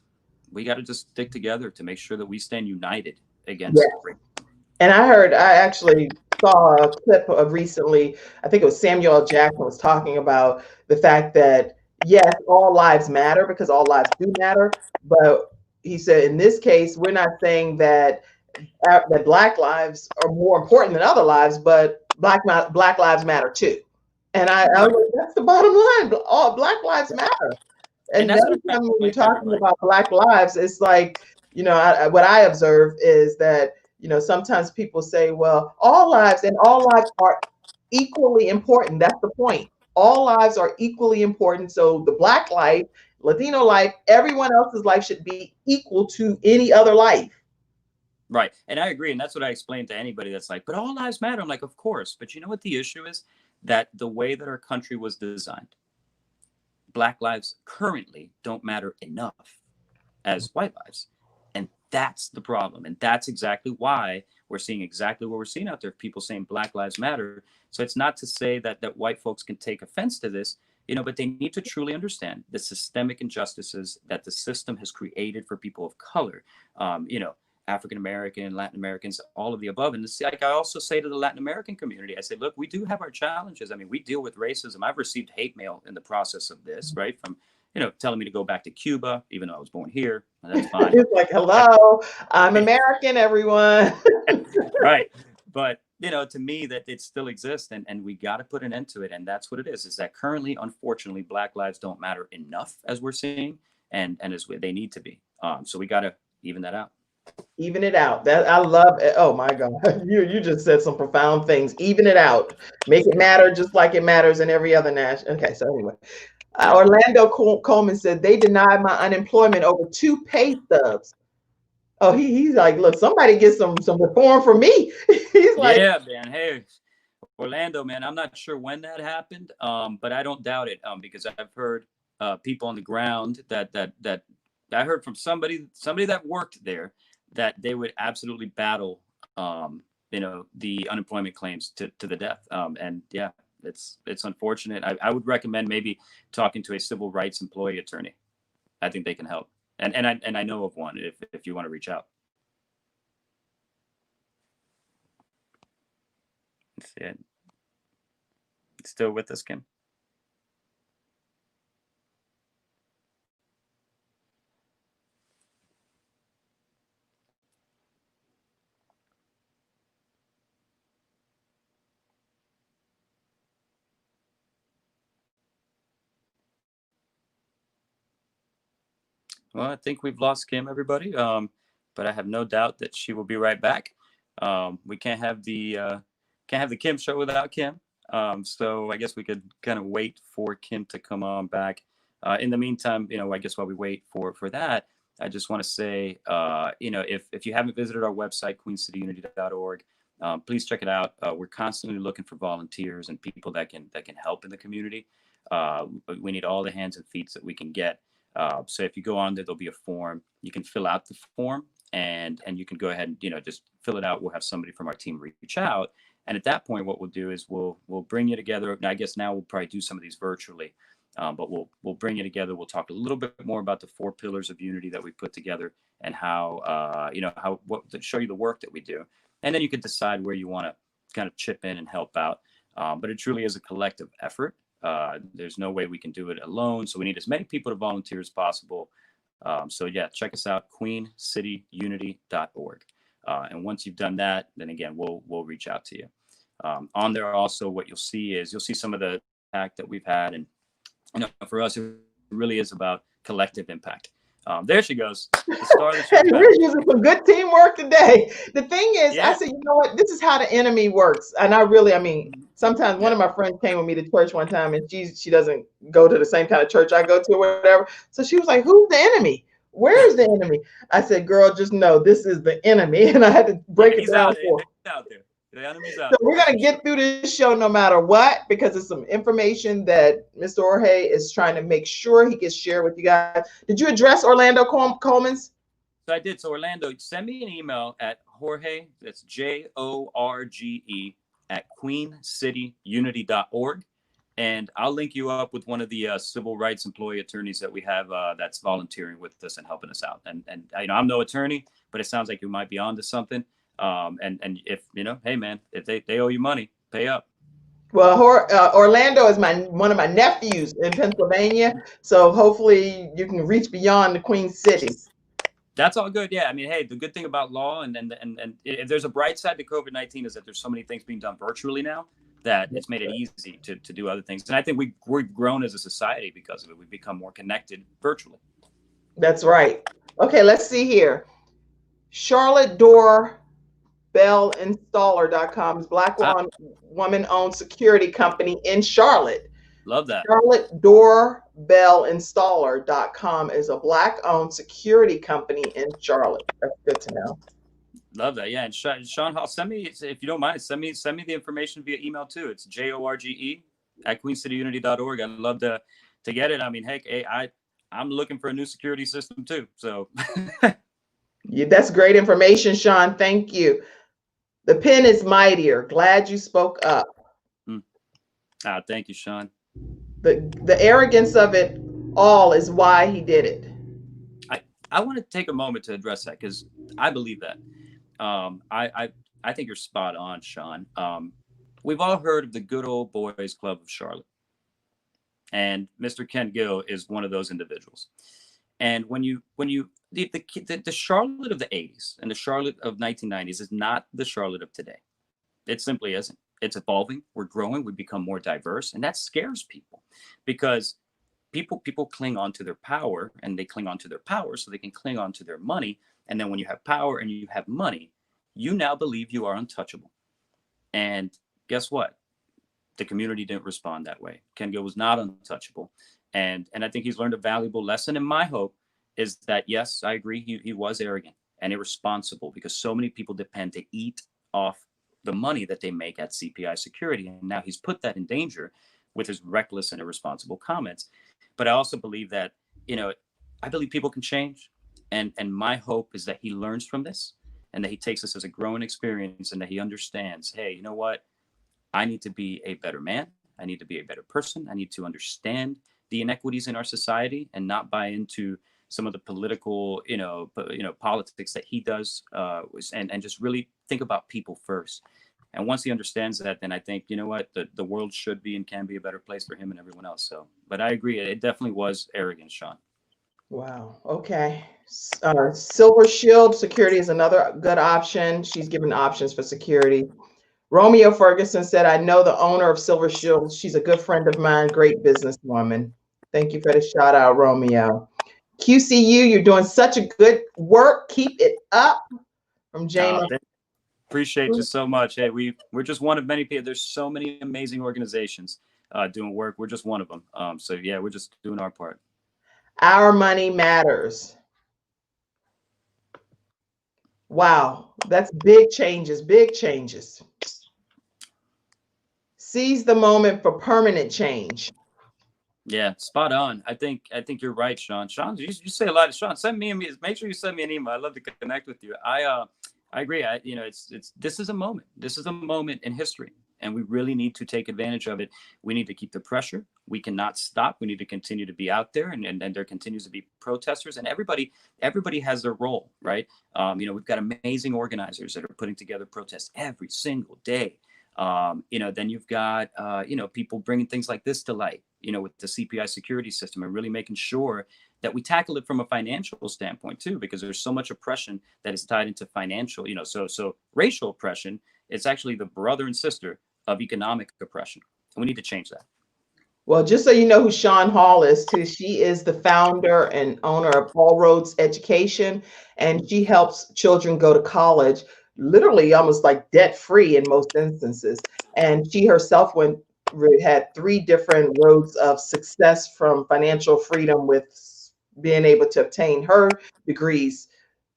we got to just stick together to make sure that we stand united against it. And I actually saw a clip of recently, I think it was Samuel L. Jackson was talking about the fact that, yes, all lives matter, because all lives do matter. But he said, in this case, we're not saying that Black lives are more important than other lives, but Black lives matter too. And I was like, that's the bottom line. All Black lives matter. And that's every time when you're talking about Black lives, it's like, what I observe is that, sometimes people say, well, all lives are equally important. That's the point. All lives are equally important. So the Black life, Latino life, everyone else's life should be equal to any other life. Right. And I agree. And that's what I explain to anybody that's like, but all lives matter. I'm like, of course. But you know what the issue is? That the way that our country was designed, Black lives currently don't matter enough as white lives. And that's the problem. And that's exactly why we're seeing exactly what we're seeing out there. People saying Black Lives Matter. So it's not to say that white folks can take offense to this, but they need to truly understand the systemic injustices that the system has created for people of color. African American, Latin Americans, all of the above. And this, like I also say to the Latin American community, I say, look, we do have our challenges. I mean, we deal with racism. I've received hate mail in the process of this, right? From, telling me to go back to Cuba, even though I was born here. That's fine. It's like, hello, I'm American, everyone. Right. But, to me, that it still exists, and we got to put an end to it. And that's what it is that currently, unfortunately, Black lives don't matter enough, as we're seeing, and as they need to be. So we got to even that out. Even it out. That I love it. Oh my God. You just said some profound things. Even it out. Make it matter just like it matters in every other national. Okay, so anyway. Orlando Coleman said they denied my unemployment over 2 pay stubs. Oh, he's like, look, somebody get some reform for me. He's like, yeah, man. Hey, Orlando, man, I'm not sure when that happened, but I don't doubt it, because I've heard people on the ground that I heard from somebody that worked there, that they would absolutely battle, the unemployment claims to the death. And yeah, it's unfortunate. I would recommend maybe talking to a civil rights employee attorney. I think they can help. And I know of one if you want to reach out. Let's see it. Still with us, Kim? Well, I think we've lost Kim, everybody. But I have no doubt that she will be right back. We can't have the Kim show without Kim. So I guess we could kind of wait for Kim to come on back. In the meantime, I guess while we wait for that, I just want to say, if you haven't visited our website, queencityunity.org, please check it out. We're constantly looking for volunteers and people that can help in the community. We need all the hands and feet that we can get. So if you go on there, there'll be a form. You can fill out the form, and you can go ahead and just fill it out. We'll have somebody from our team reach out, and at that point, what we'll do is we'll bring you together. Now, I guess now we'll probably do some of these virtually, but we'll bring you together. We'll talk a little bit more about the 4 pillars of unity that we put together, and how to show you the work that we do, and then you can decide where you want to kind of chip in and help out. But it truly is a collective effort. There's no way we can do it alone. So we need as many people to volunteer as possible. So yeah, check us out, queencityunity.org. And once you've done that, then again, we'll reach out to you. On there also, what you'll see some of the impact that we've had. And for us, it really is about collective impact. There she goes. The star of the show. Hey, we're using some good teamwork today. The thing is, Yeah. I said, you know what? This is how the enemy works. And sometimes one of my friends came with me to church one time, and she doesn't go to the same kind of church I go to or whatever. So she was like, who's the enemy? Where's the enemy? I said, girl, just know this is the enemy. And I had to break it down for her. He's out there. The enemy's out. So we're going to get through this show no matter what, because it's some information that Mr. Jorge is trying to make sure he gets shared with you guys. Did you address Orlando Coleman's? So I did. So Orlando, send me an email at Jorge, that's JORGE, at queencityunity.org. And I'll link you up with one of the civil rights employee attorneys that we have that's volunteering with us and helping us out. And I'm no attorney, but it sounds like you might be onto something. And if, hey man, if they owe you money, pay up. Well, Orlando is one of my nephews in Pennsylvania. So hopefully you can reach beyond the Queen City. That's all good. Yeah. I mean, hey, the good thing about law and if there's a bright side to COVID-19 is that there's so many things being done virtually now that it's made it easy to do other things. And I think we've grown as a society because of it. We've become more connected virtually. That's right. Okay, let's see here. Charlotte Doorbellinstaller.com is Black woman-owned security company in Charlotte. Love that. Charlotte Doorbellinstaller.com is a Black-owned security company in Charlotte. That's good to know. Love that. Yeah. And Sean Hall, send me, if you don't mind, send me the information via email too. It's JORGE at queencityunity.org. I'd love to to get it, I mean, heck, hey, I'm looking for a new security system too. So Yeah, that's great information, Sean. Thank you. The pen is mightier. Glad you spoke up. Thank you, Sean. The arrogance of it all is why he did it. I want to take a moment to address that because I believe that. I think you're spot on, Sean. We've all heard of the good old boys club of Charlotte, and Mr. Ken Gill is one of those individuals. And when you the Charlotte of the 80s and the Charlotte of 1990s is not the Charlotte of today. It simply isn't. It's evolving. We're growing. We become more diverse, and that scares people because people cling on to their power, and they cling on to their power so they can cling on to their money. And then when you have power and you have money, you now believe you are untouchable. And guess what? The community didn't respond that way. Ken Gill was not untouchable. And I think he's learned a valuable lesson. And my hope is that, yes, I agree, he was arrogant and irresponsible because so many people depend to eat off the money that they make at CPI Security. And now he's put that in danger with his reckless and irresponsible comments. But I also believe that, I believe people can change. And my hope is that he learns from this and that he takes this as a growing experience and that he understands, hey, you know what? I need to be a better man. I need to be a better person. I need to understand the inequities in our society and not buy into some of the political, politics that he does, and just really think about people first. And once he understands that, then I think, you know what, the world should be and can be a better place for him and everyone else. So, but I agree, it definitely was arrogance, Sean. Wow. Okay. Silver Shield Security is another good option. She's given options for security. Romeo Ferguson said, I know the owner of Silver Shield. She's a good friend of mine, great businesswoman. Thank you for the shout out, Romeo. QCU, you're doing such a good work. Keep it up. From James. Appreciate you so much. Hey, we're just one of many people. There's so many amazing organizations doing work. We're just one of them. So yeah, we're just doing our part. Our money matters. Wow, that's big changes, big changes. Seize the moment for permanent change. Yeah, spot on. I think you're right, Sean. Sean, you say a lot. Sean, make sure you send me an email. I'd love to connect with you. I agree. This is a moment. This is a moment in history, and we really need to take advantage of it. We need to keep the pressure. We cannot stop. We need to continue to be out there, and there continues to be protesters, and everybody has their role, right? We've got amazing organizers that are putting together protests every single day. Then you've got, people bringing things like this to light, with the CPI security system and really making sure that we tackle it from a financial standpoint too, because there's so much oppression that is tied into financial, so racial oppression, it's actually the brother and sister of economic oppression. And we need to change that. Well, just so you know who Sean Hall is too, she is the founder and owner of All Roads Education, and she helps children go to college literally almost like debt free in most instances. And she herself had 3 different roads of success, from financial freedom with being able to obtain her degrees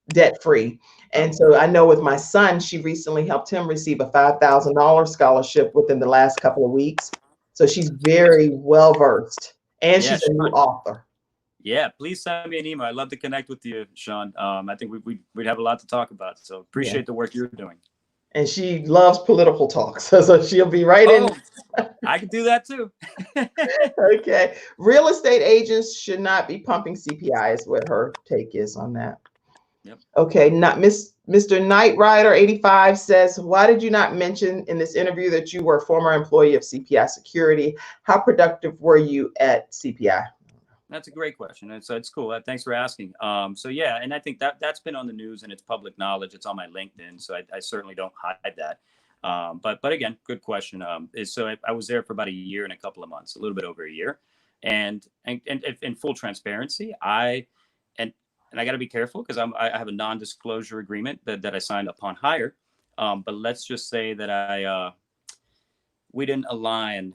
debt free. And so I know with my son, she recently helped him receive a $5,000 scholarship within the last couple of weeks. So she's very well versed, and she's a new author. Yeah, please send me an email. I'd love to connect with you, Sean. I think we'd have a lot to talk about. So appreciate the work you're doing. And she loves political talk, so she'll be right in. I can do that too. Okay. Real estate agents should not be pumping CPI is what her take is on that. Yep. Okay. Mr. Knight Rider 85 says, why did you not mention in this interview that you were a former employee of CPI Security? How productive were you at CPI? That's a great question. And so it's cool. Thanks for asking. So yeah, and I think that's been on the news and it's public knowledge. It's on my LinkedIn. So I certainly don't hide that. But again, good question. So I was there for about a year and a couple of months, a little bit over a year. And in full transparency, I got to be careful because I have a non-disclosure agreement that I signed upon hire. But let's just say that we didn't align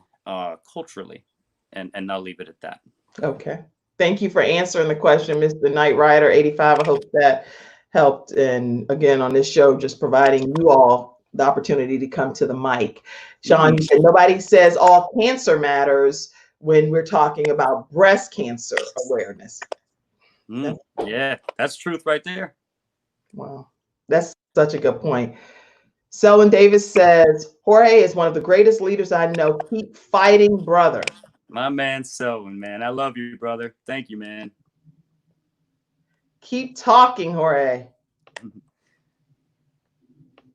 culturally, and I'll leave it at that. Okay. Thank you for answering the question, Mr. Knight Rider 85. I hope that helped. And again, on this show, just providing you all the opportunity to come to the mic. Sean, you said nobody says all cancer matters, when we're talking about breast cancer awareness. Yeah, that's truth right there. Wow, that's such a good point. Selwyn Davis says, Jorge is one of the greatest leaders I know. Keep fighting, brother. My man Selwyn, man. I love you, brother. Thank you, man. Keep talking, Jorge.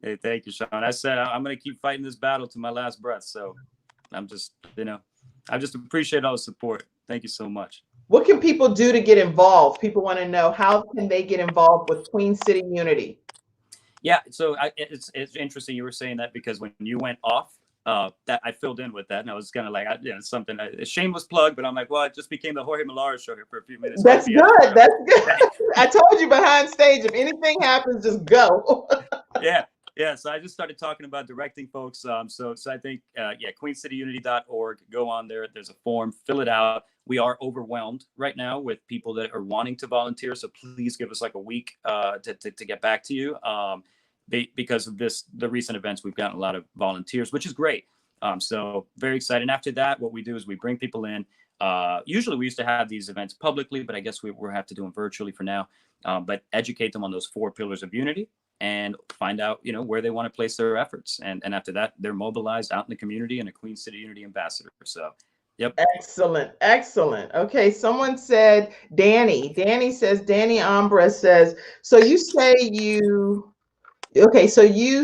Hey, thank you, Sean. I said I'm going to keep fighting this battle to my last breath. So I'm just, I just appreciate all the support. Thank you so much. What can people do to get involved? People want to know, how can they get involved with Queen City Unity? Yeah, so it's interesting you were saying that, because when you went off, that I filled in with that, and I was kind of like, something, a shameless plug, but I'm like, well, it just became the Jorge Millar show here for a few minutes. That's good. That's good. I told you behind stage, if anything happens, just go. Yeah. So I just started talking about directing folks. So I think, queencityunity.org. Go on there. There's a form. Fill it out. We are overwhelmed right now with people that are wanting to volunteer. So please give us like a week to get back to you. Because of the recent events, we've gotten a lot of volunteers, which is great. So very excited. And after that, what we do is we bring people in. Usually we used to have these events publicly, but I guess we'll have to do them virtually for now. But educate them on those 4 pillars of unity, and find out, where they want to place their efforts. And after that, they're mobilized out in the community and a Queen City Unity ambassador. So, yep. Excellent. Okay. Someone said, Danny Ambra says, so you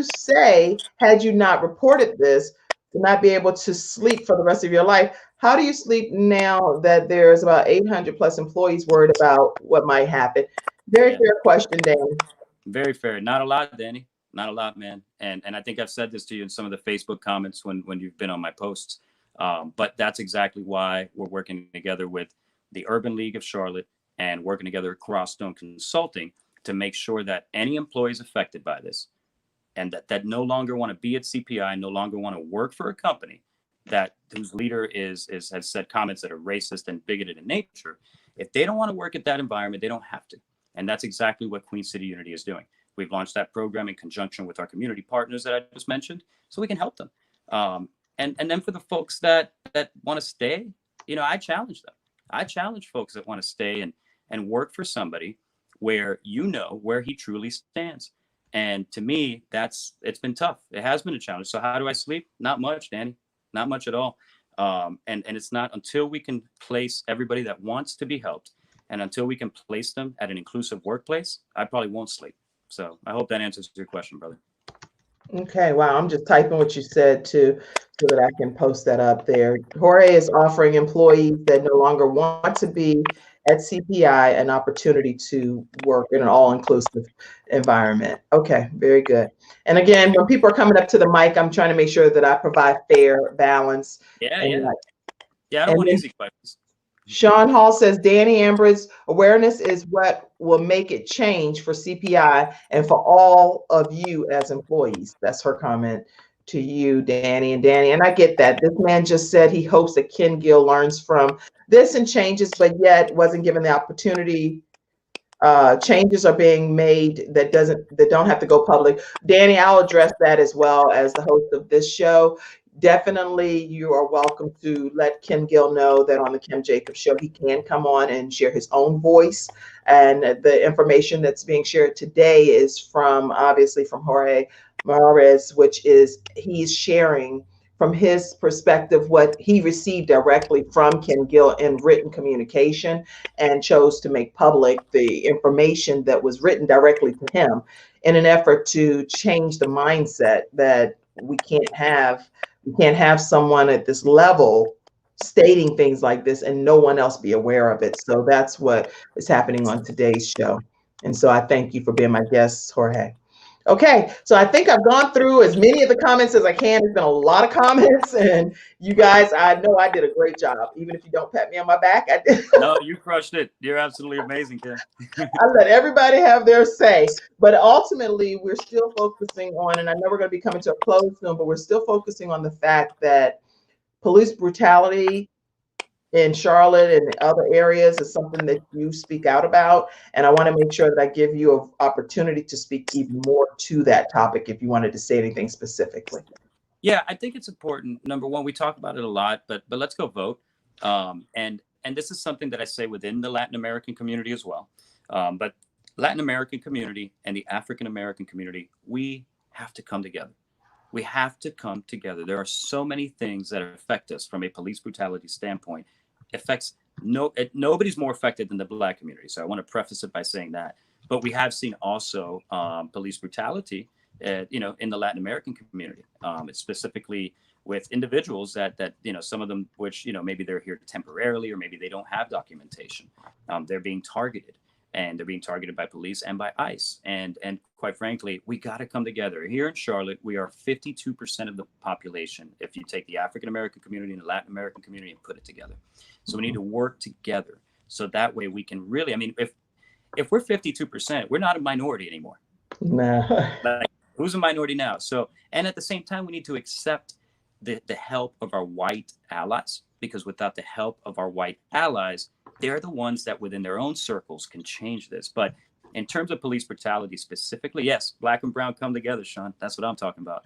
say, had you not reported this, to not be able to sleep for the rest of your life. How do you sleep now that there's about 800 plus employees worried about what might happen? Very fair question, Danny. Very fair. Not a lot, Danny. Not a lot, man. And I think I've said this to you in some of the Facebook comments when you've been on my posts. But that's exactly why we're working together with the Urban League of Charlotte and working together at Crossstone Consulting to make sure that any employees affected by this, and that no longer want to be at CPI, no longer want to work for a company whose leader has said comments that are racist and bigoted in nature. If they don't want to work at that environment, they don't have to. And that's exactly what Queen City Unity is doing. We've launched that program in conjunction with our community partners that I just mentioned, so we can help them. And then for the folks that want to stay, I challenge them. I challenge folks that want to stay and work for somebody where where he truly stands. And to me, it's been tough. It has been a challenge. So how do I sleep? Not much, Danny. Not much at all. And it's not until we can place everybody that wants to be helped, and until we can place them at an inclusive workplace, I probably won't sleep. So I hope that answers your question, brother. Okay, wow. I'm just typing what you said too, so that I can post that up there. Jorge is offering employees that no longer want to be at CPI an opportunity to work in an all-inclusive environment. Okay, very good. And again, when people are coming up to the mic, I'm trying to make sure that I provide fair balance. Yeah. I don't want easy questions. Sean Hall says, Danny Amber's awareness is what will make it change for CPI and for all of you as employees. That's her comment to you, Danny. And I get that. This man just said he hopes that Ken Gill learns from this and changes, but yet wasn't given the opportunity. Changes are being made that don't have to go public. Danny, I'll address that as well as the host of this show. Definitely, you are welcome to let Ken Gill know that on the Kim Jacobs Show, he can come on and share his own voice. And the information that's being shared today is obviously from Jorge Mares, which is he's sharing from his perspective what he received directly from Ken Gill in written communication, and chose to make public the information that was written directly to him in an effort to change the mindset that we can't have someone at this level stating things like this and no one else be aware of it. So that's what is happening on today's show. And so I thank you for being my guest, Jorge. Okay, so I think I've gone through as many of the comments as I can. There's been a lot of comments, and you guys, I know I did a great job. Even if you don't pat me on my back, I did. No, you crushed it. You're absolutely amazing, Ken. I let everybody have their say, but ultimately we're still focusing on, and I know we're going to be coming to a close soon, but we're still focusing on the fact that police brutality in Charlotte and other areas is something that you speak out about. And I want to make sure that I give you an opportunity to speak even more to that topic if you wanted to say anything specifically. Yeah, I think it's important. Number one, we talk about it a lot, but let's go vote. And this is something that I say within the Latin American community as well. But Latin American community and the African American community, we have to come together. We have to come together. There are so many things that affect us from a police brutality standpoint. Nobody's more affected than the Black community. So I want to preface it by saying that. But we have seen also police brutality, in the Latin American community. It's specifically with individuals that some of them, which maybe they're here temporarily, or maybe they don't have documentation. They're being targeted. And they're being targeted by police and by ICE. And quite frankly, we got to come together. Here in Charlotte, we are 52% of the population, if you take the African-American community and the Latin American community and put it together. So we need to work together. So that way we can really, if we're 52%, we're not a minority anymore. Nah. Like, who's a minority now? So, and at the same time, we need to accept the help of our white allies, because without the help of our white allies, they're the ones that within their own circles can change this. But in terms of police brutality specifically, yes, Black and brown come together, Sean. That's what I'm talking about.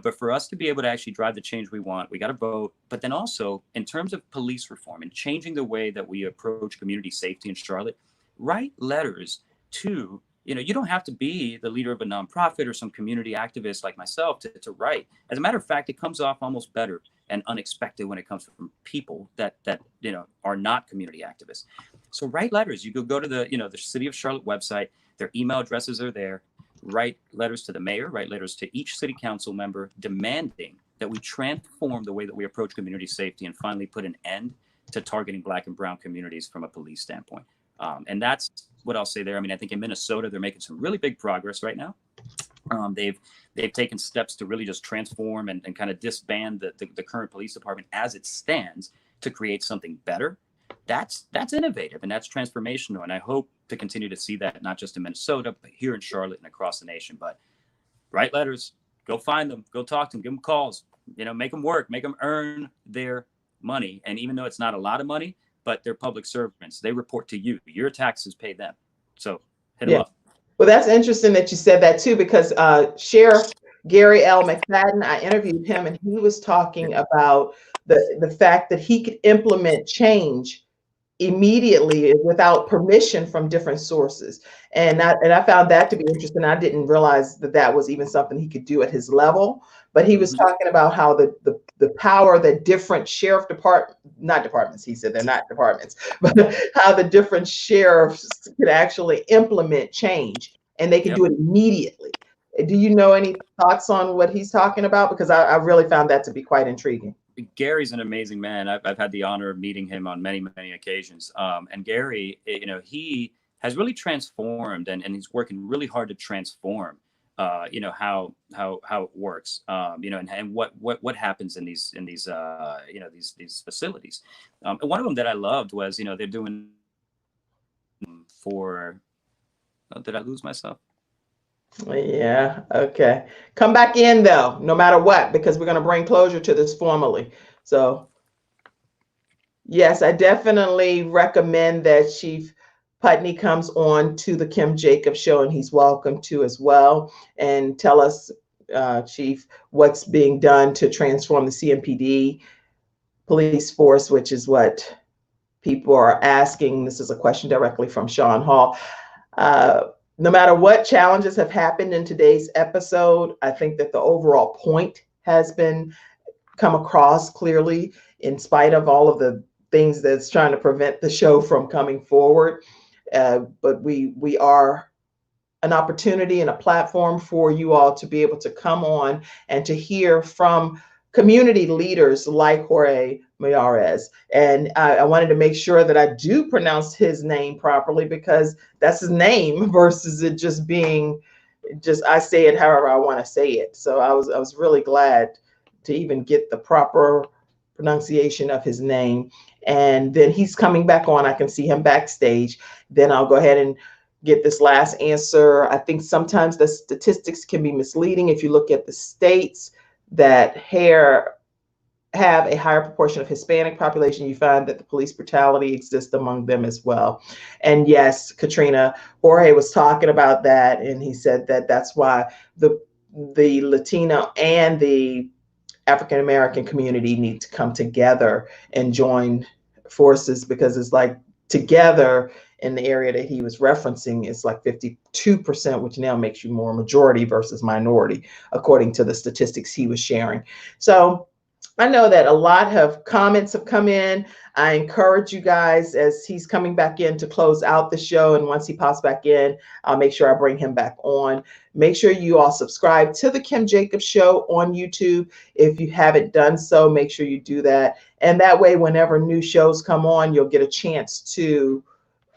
But for us to be able to actually drive the change we want, we got to vote. But then also in terms of police reform and changing the way that we approach community safety in Charlotte, write letters to, you don't have to be the leader of a nonprofit or some community activist like myself to write. As a matter of fact, it comes off almost better and unexpected when it comes from people that are not community activists. So write letters. You could go to the City of Charlotte website. Their email addresses are there. Write letters to the mayor. Write letters to each city council member demanding that we transform the way that we approach community safety and finally put an end to targeting Black and brown communities from a police standpoint. And that's what I'll say there. I think in Minnesota, they're making some really big progress right now. They've taken steps to really just transform and kind of disband the current police department as it stands to create something better. That's innovative and that's transformational. And I hope to continue to see that not just in Minnesota, but here in Charlotte and across the nation. But write letters, go find them, go talk to them, give them calls, make them work, make them earn their money. And even though it's not a lot of money, but they're public servants, they report to you. Your taxes pay them. So hit them up. Well, that's interesting that you said that too, because Sheriff Gary L. McFadden, I interviewed him and he was talking about the fact that he could implement change immediately without permission from different sources. And I found that to be interesting. I didn't realize that was even something he could do at his level, but he was talking about how the power that different not departments, he said they're not departments, but how the different sheriffs could actually implement change and they can do it immediately. Do you know any thoughts on what he's talking about? Because I really found that to be quite intriguing. Gary's an amazing man. I've had the honor of meeting him on many, many occasions. And Gary, he has really transformed and he's working really hard to transform, how it works, and what happens in these these facilities. And one of them that I loved was, they're doing did I lose myself? Yeah. Okay. Come back in though, no matter what, because we're going to bring closure to this formally. So yes, I definitely recommend that Chief Putney comes on to the Kim Jacobs show, and he's welcome to as well. And tell us, Chief, what's being done to transform the CMPD police force, which is what people are asking. This is a question directly from Sean Hall. No matter what challenges have happened in today's episode, I think that the overall point has been come across clearly in spite of all of the things that's trying to prevent the show from coming forward. But we are an opportunity and a platform for you all to be able to come on and to hear from community leaders like Jorge Mayares. And I wanted to make sure that I do pronounce his name properly, because that's his name versus it just being I say it however I want to say it. So I was really glad to even get the proper pronunciation of his name. And then he's coming back on. I can see him backstage. Then I'll go ahead and get this last answer. I think sometimes the statistics can be misleading. If you look at the states that have a higher proportion of Hispanic population, you find that the police brutality exists among them as well. And yes, Katrina, Jorge was talking about that, and he said that that's why the Latino and the African American community need to come together and join forces, because it's like together in the area that he was referencing, it's like 52%, which now makes you more majority versus minority, according to the statistics he was sharing. So I know that a lot of comments have come in. I encourage you guys, as he's coming back in to close out the show, and once he pops back in, I'll make sure I bring him back on. Make sure you all subscribe to the Kim Jacobs Show on YouTube. If you haven't done so, make sure you do that. And that way, whenever new shows come on, you'll get a chance to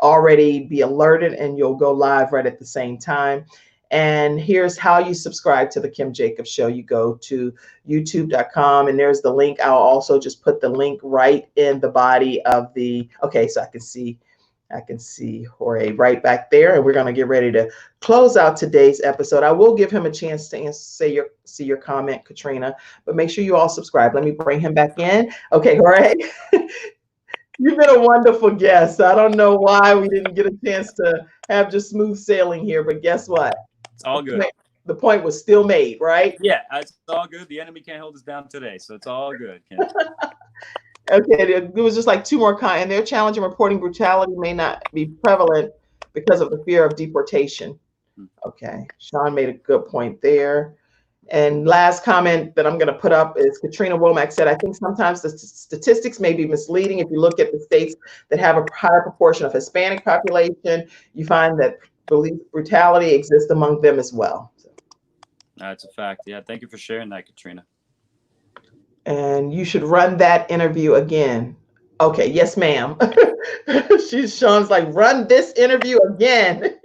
already be alerted, and you'll go live right at the same time. And here's how you subscribe to the Kim Jacobs Show. You go to youtube.com, and there's the link. I'll also just put the link right in the body of the, okay, so I can see Jorge right back there, and we're going to get ready to close out today's episode. I will give him a chance to see your comment, Katrina, but make sure you all subscribe. Let me bring him back in. Okay, Jorge. You've been a wonderful guest. I don't know why we didn't get a chance to have just smooth sailing here, but guess what? It's all good. The point was still made, right? Yeah, it's all good. The enemy can't hold us down today, so it's all good. Okay, there was just like two more comments. And their challenge in reporting brutality may not be prevalent because of the fear of deportation. Okay, Sean made a good point there. And last comment that I'm going to put up is Katrina Womack said, I think sometimes the statistics may be misleading. If you look at the states that have a higher proportion of Hispanic population, you find that police brutality exists among them as well. So. That's a fact. Yeah, thank you for sharing that, Katrina. And you should run that interview again. Okay, yes, ma'am. Sean's like, run this interview again.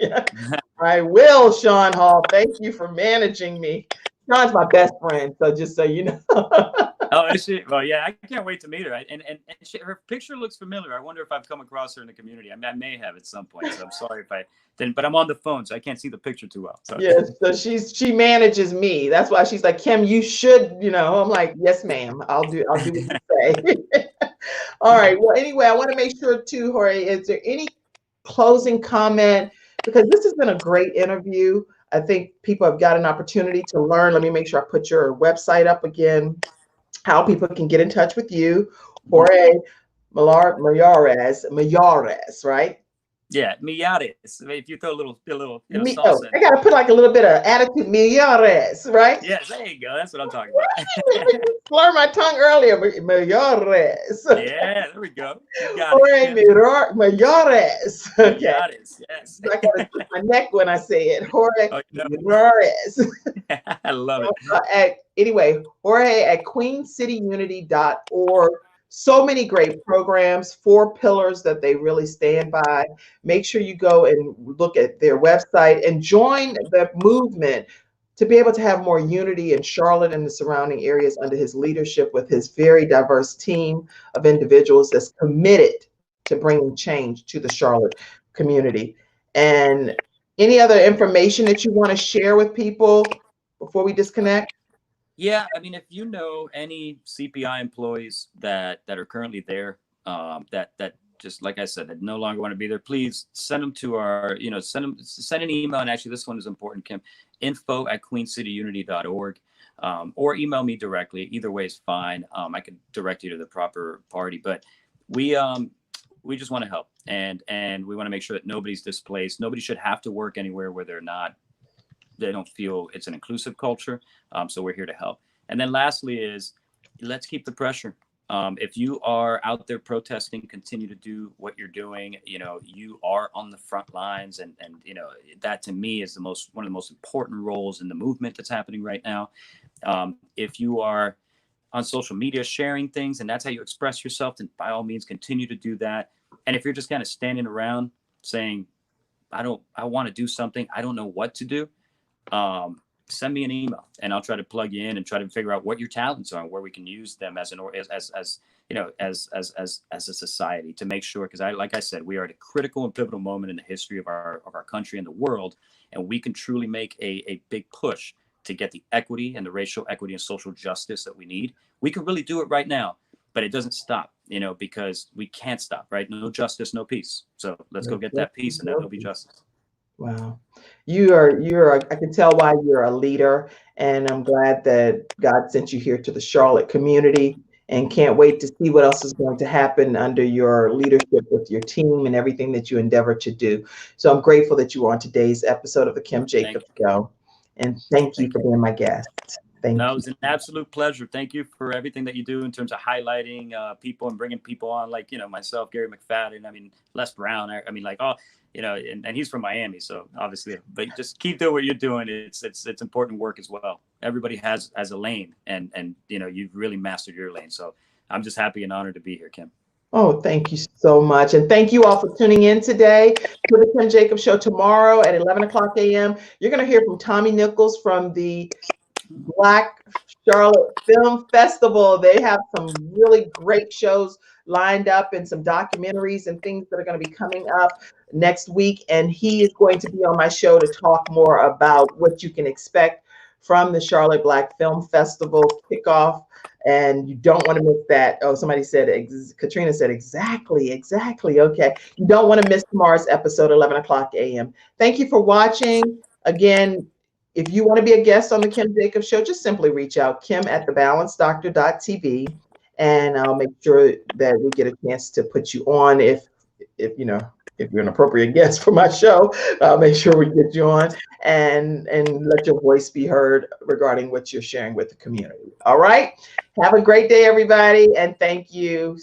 I will, Sean Hall. Thank you for managing me. Sean's my best friend, so just so you know. Oh, is she? Well, yeah, I can't wait to meet her. And her picture looks familiar. I wonder if I've come across her in the community. I mean, I may have at some point, so I'm sorry if I didn't. But I'm on the phone, so I can't see the picture too well. So. Yes, so she manages me. That's why she's like, Kim, you should, I'm like, yes, ma'am. I'll do what you say. All right. Well, anyway, I want to make sure too, Jorge, is there any closing comment? Because this has been a great interview. I think people have got an opportunity to learn. Let me make sure I put your website up again, how people can get in touch with you. Jorge Millares, right? Yeah, Millares. If you throw a little salsa. I got to put like a little bit of attitude. Millares, right? Yes, there you go. That's what I'm talking about. Slur my tongue earlier. Millares. Yeah, there we go. Jorge Millares. Okay. Millares, yes. I got to put my neck when I say it. Jorge Millares. I love it. Anyway, Jorge at queencityunity.org. So many great programs, 4 pillars that they really stand by. Make sure you go and look at their website and join the movement to be able to have more unity in Charlotte and the surrounding areas under his leadership, with his very diverse team of individuals that's committed to bringing change to the Charlotte community. And any other information that you want to share with people before we disconnect? Yeah, I mean, if you know any CPI employees that are currently there, that just like I said, that no longer want to be there, please send them to our, send an email. And actually, this one is important, Kim, info@queencityunity.org, or email me directly. Either way is fine. I can direct you to the proper party, but we just want to help, and we want to make sure that nobody's displaced. Nobody should have to work anywhere where they don't feel it's an inclusive culture. So we're here to help. And then lastly is, let's keep the pressure. If you are out there protesting, continue to do what you're doing. You are on the front lines, and that to me is one of the most important roles in the movement that's happening right now. If you are on social media sharing things and that's how you express yourself, then by all means continue to do that. And if you're just kind of standing around saying, I want to do something, I don't know what to do, send me an email and I'll try to plug you in and try to figure out what your talents are and where we can use them as a society to make sure, because like I said, we are at a critical and pivotal moment in the history of our country and the world, and we can truly make a big push to get the equity and the racial equity and social justice that we need. We can really do it right now, but it doesn't stop, because we can't stop, right? No justice, no peace. So let's go get that peace, and then there'll be justice. Wow. You're I can tell why you're a leader, and I'm glad that God sent you here to the Charlotte community, and can't wait to see what else is going to happen under your leadership with your team and everything that you endeavor to do. So I'm grateful that you were on today's episode of the Kim Jacobs Show, and thank you for being my guest. Thank No, you. it was an absolute pleasure. Thank you for everything that you do in terms of highlighting people and bringing people on, like, myself, Gary McFadden, I mean, Les Brown. I mean, like, oh, and he's from Miami, so obviously, but just keep doing what you're doing. It's important work as well. Everybody has a lane, and you've really mastered your lane. So I'm just happy and honored to be here, Kim. Oh, thank you so much. And thank you all for tuning in today to the Kim Jacobs Show. Tomorrow at 11 o'clock a.m., you're going to hear from Tommy Nichols from the Black Charlotte Film Festival. They have some really great shows lined up and some documentaries and things that are going to be coming up next week. And he is going to be on my show to talk more about what you can expect from the Charlotte Black Film Festival kickoff. And you don't want to miss that. Oh, somebody said, Katrina said, exactly. Okay. You don't want to miss tomorrow's episode, 11 o'clock a.m. Thank you for watching. Again, if you want to be a guest on the Kim Jacobs Show, just simply reach out, Kim@Thebalancedoctor.tv, and I'll make sure that we get a chance to put you on if you're an appropriate guest for my show. I'll make sure we get you on and let your voice be heard regarding what you're sharing with the community. All right. Have a great day, everybody, and thank you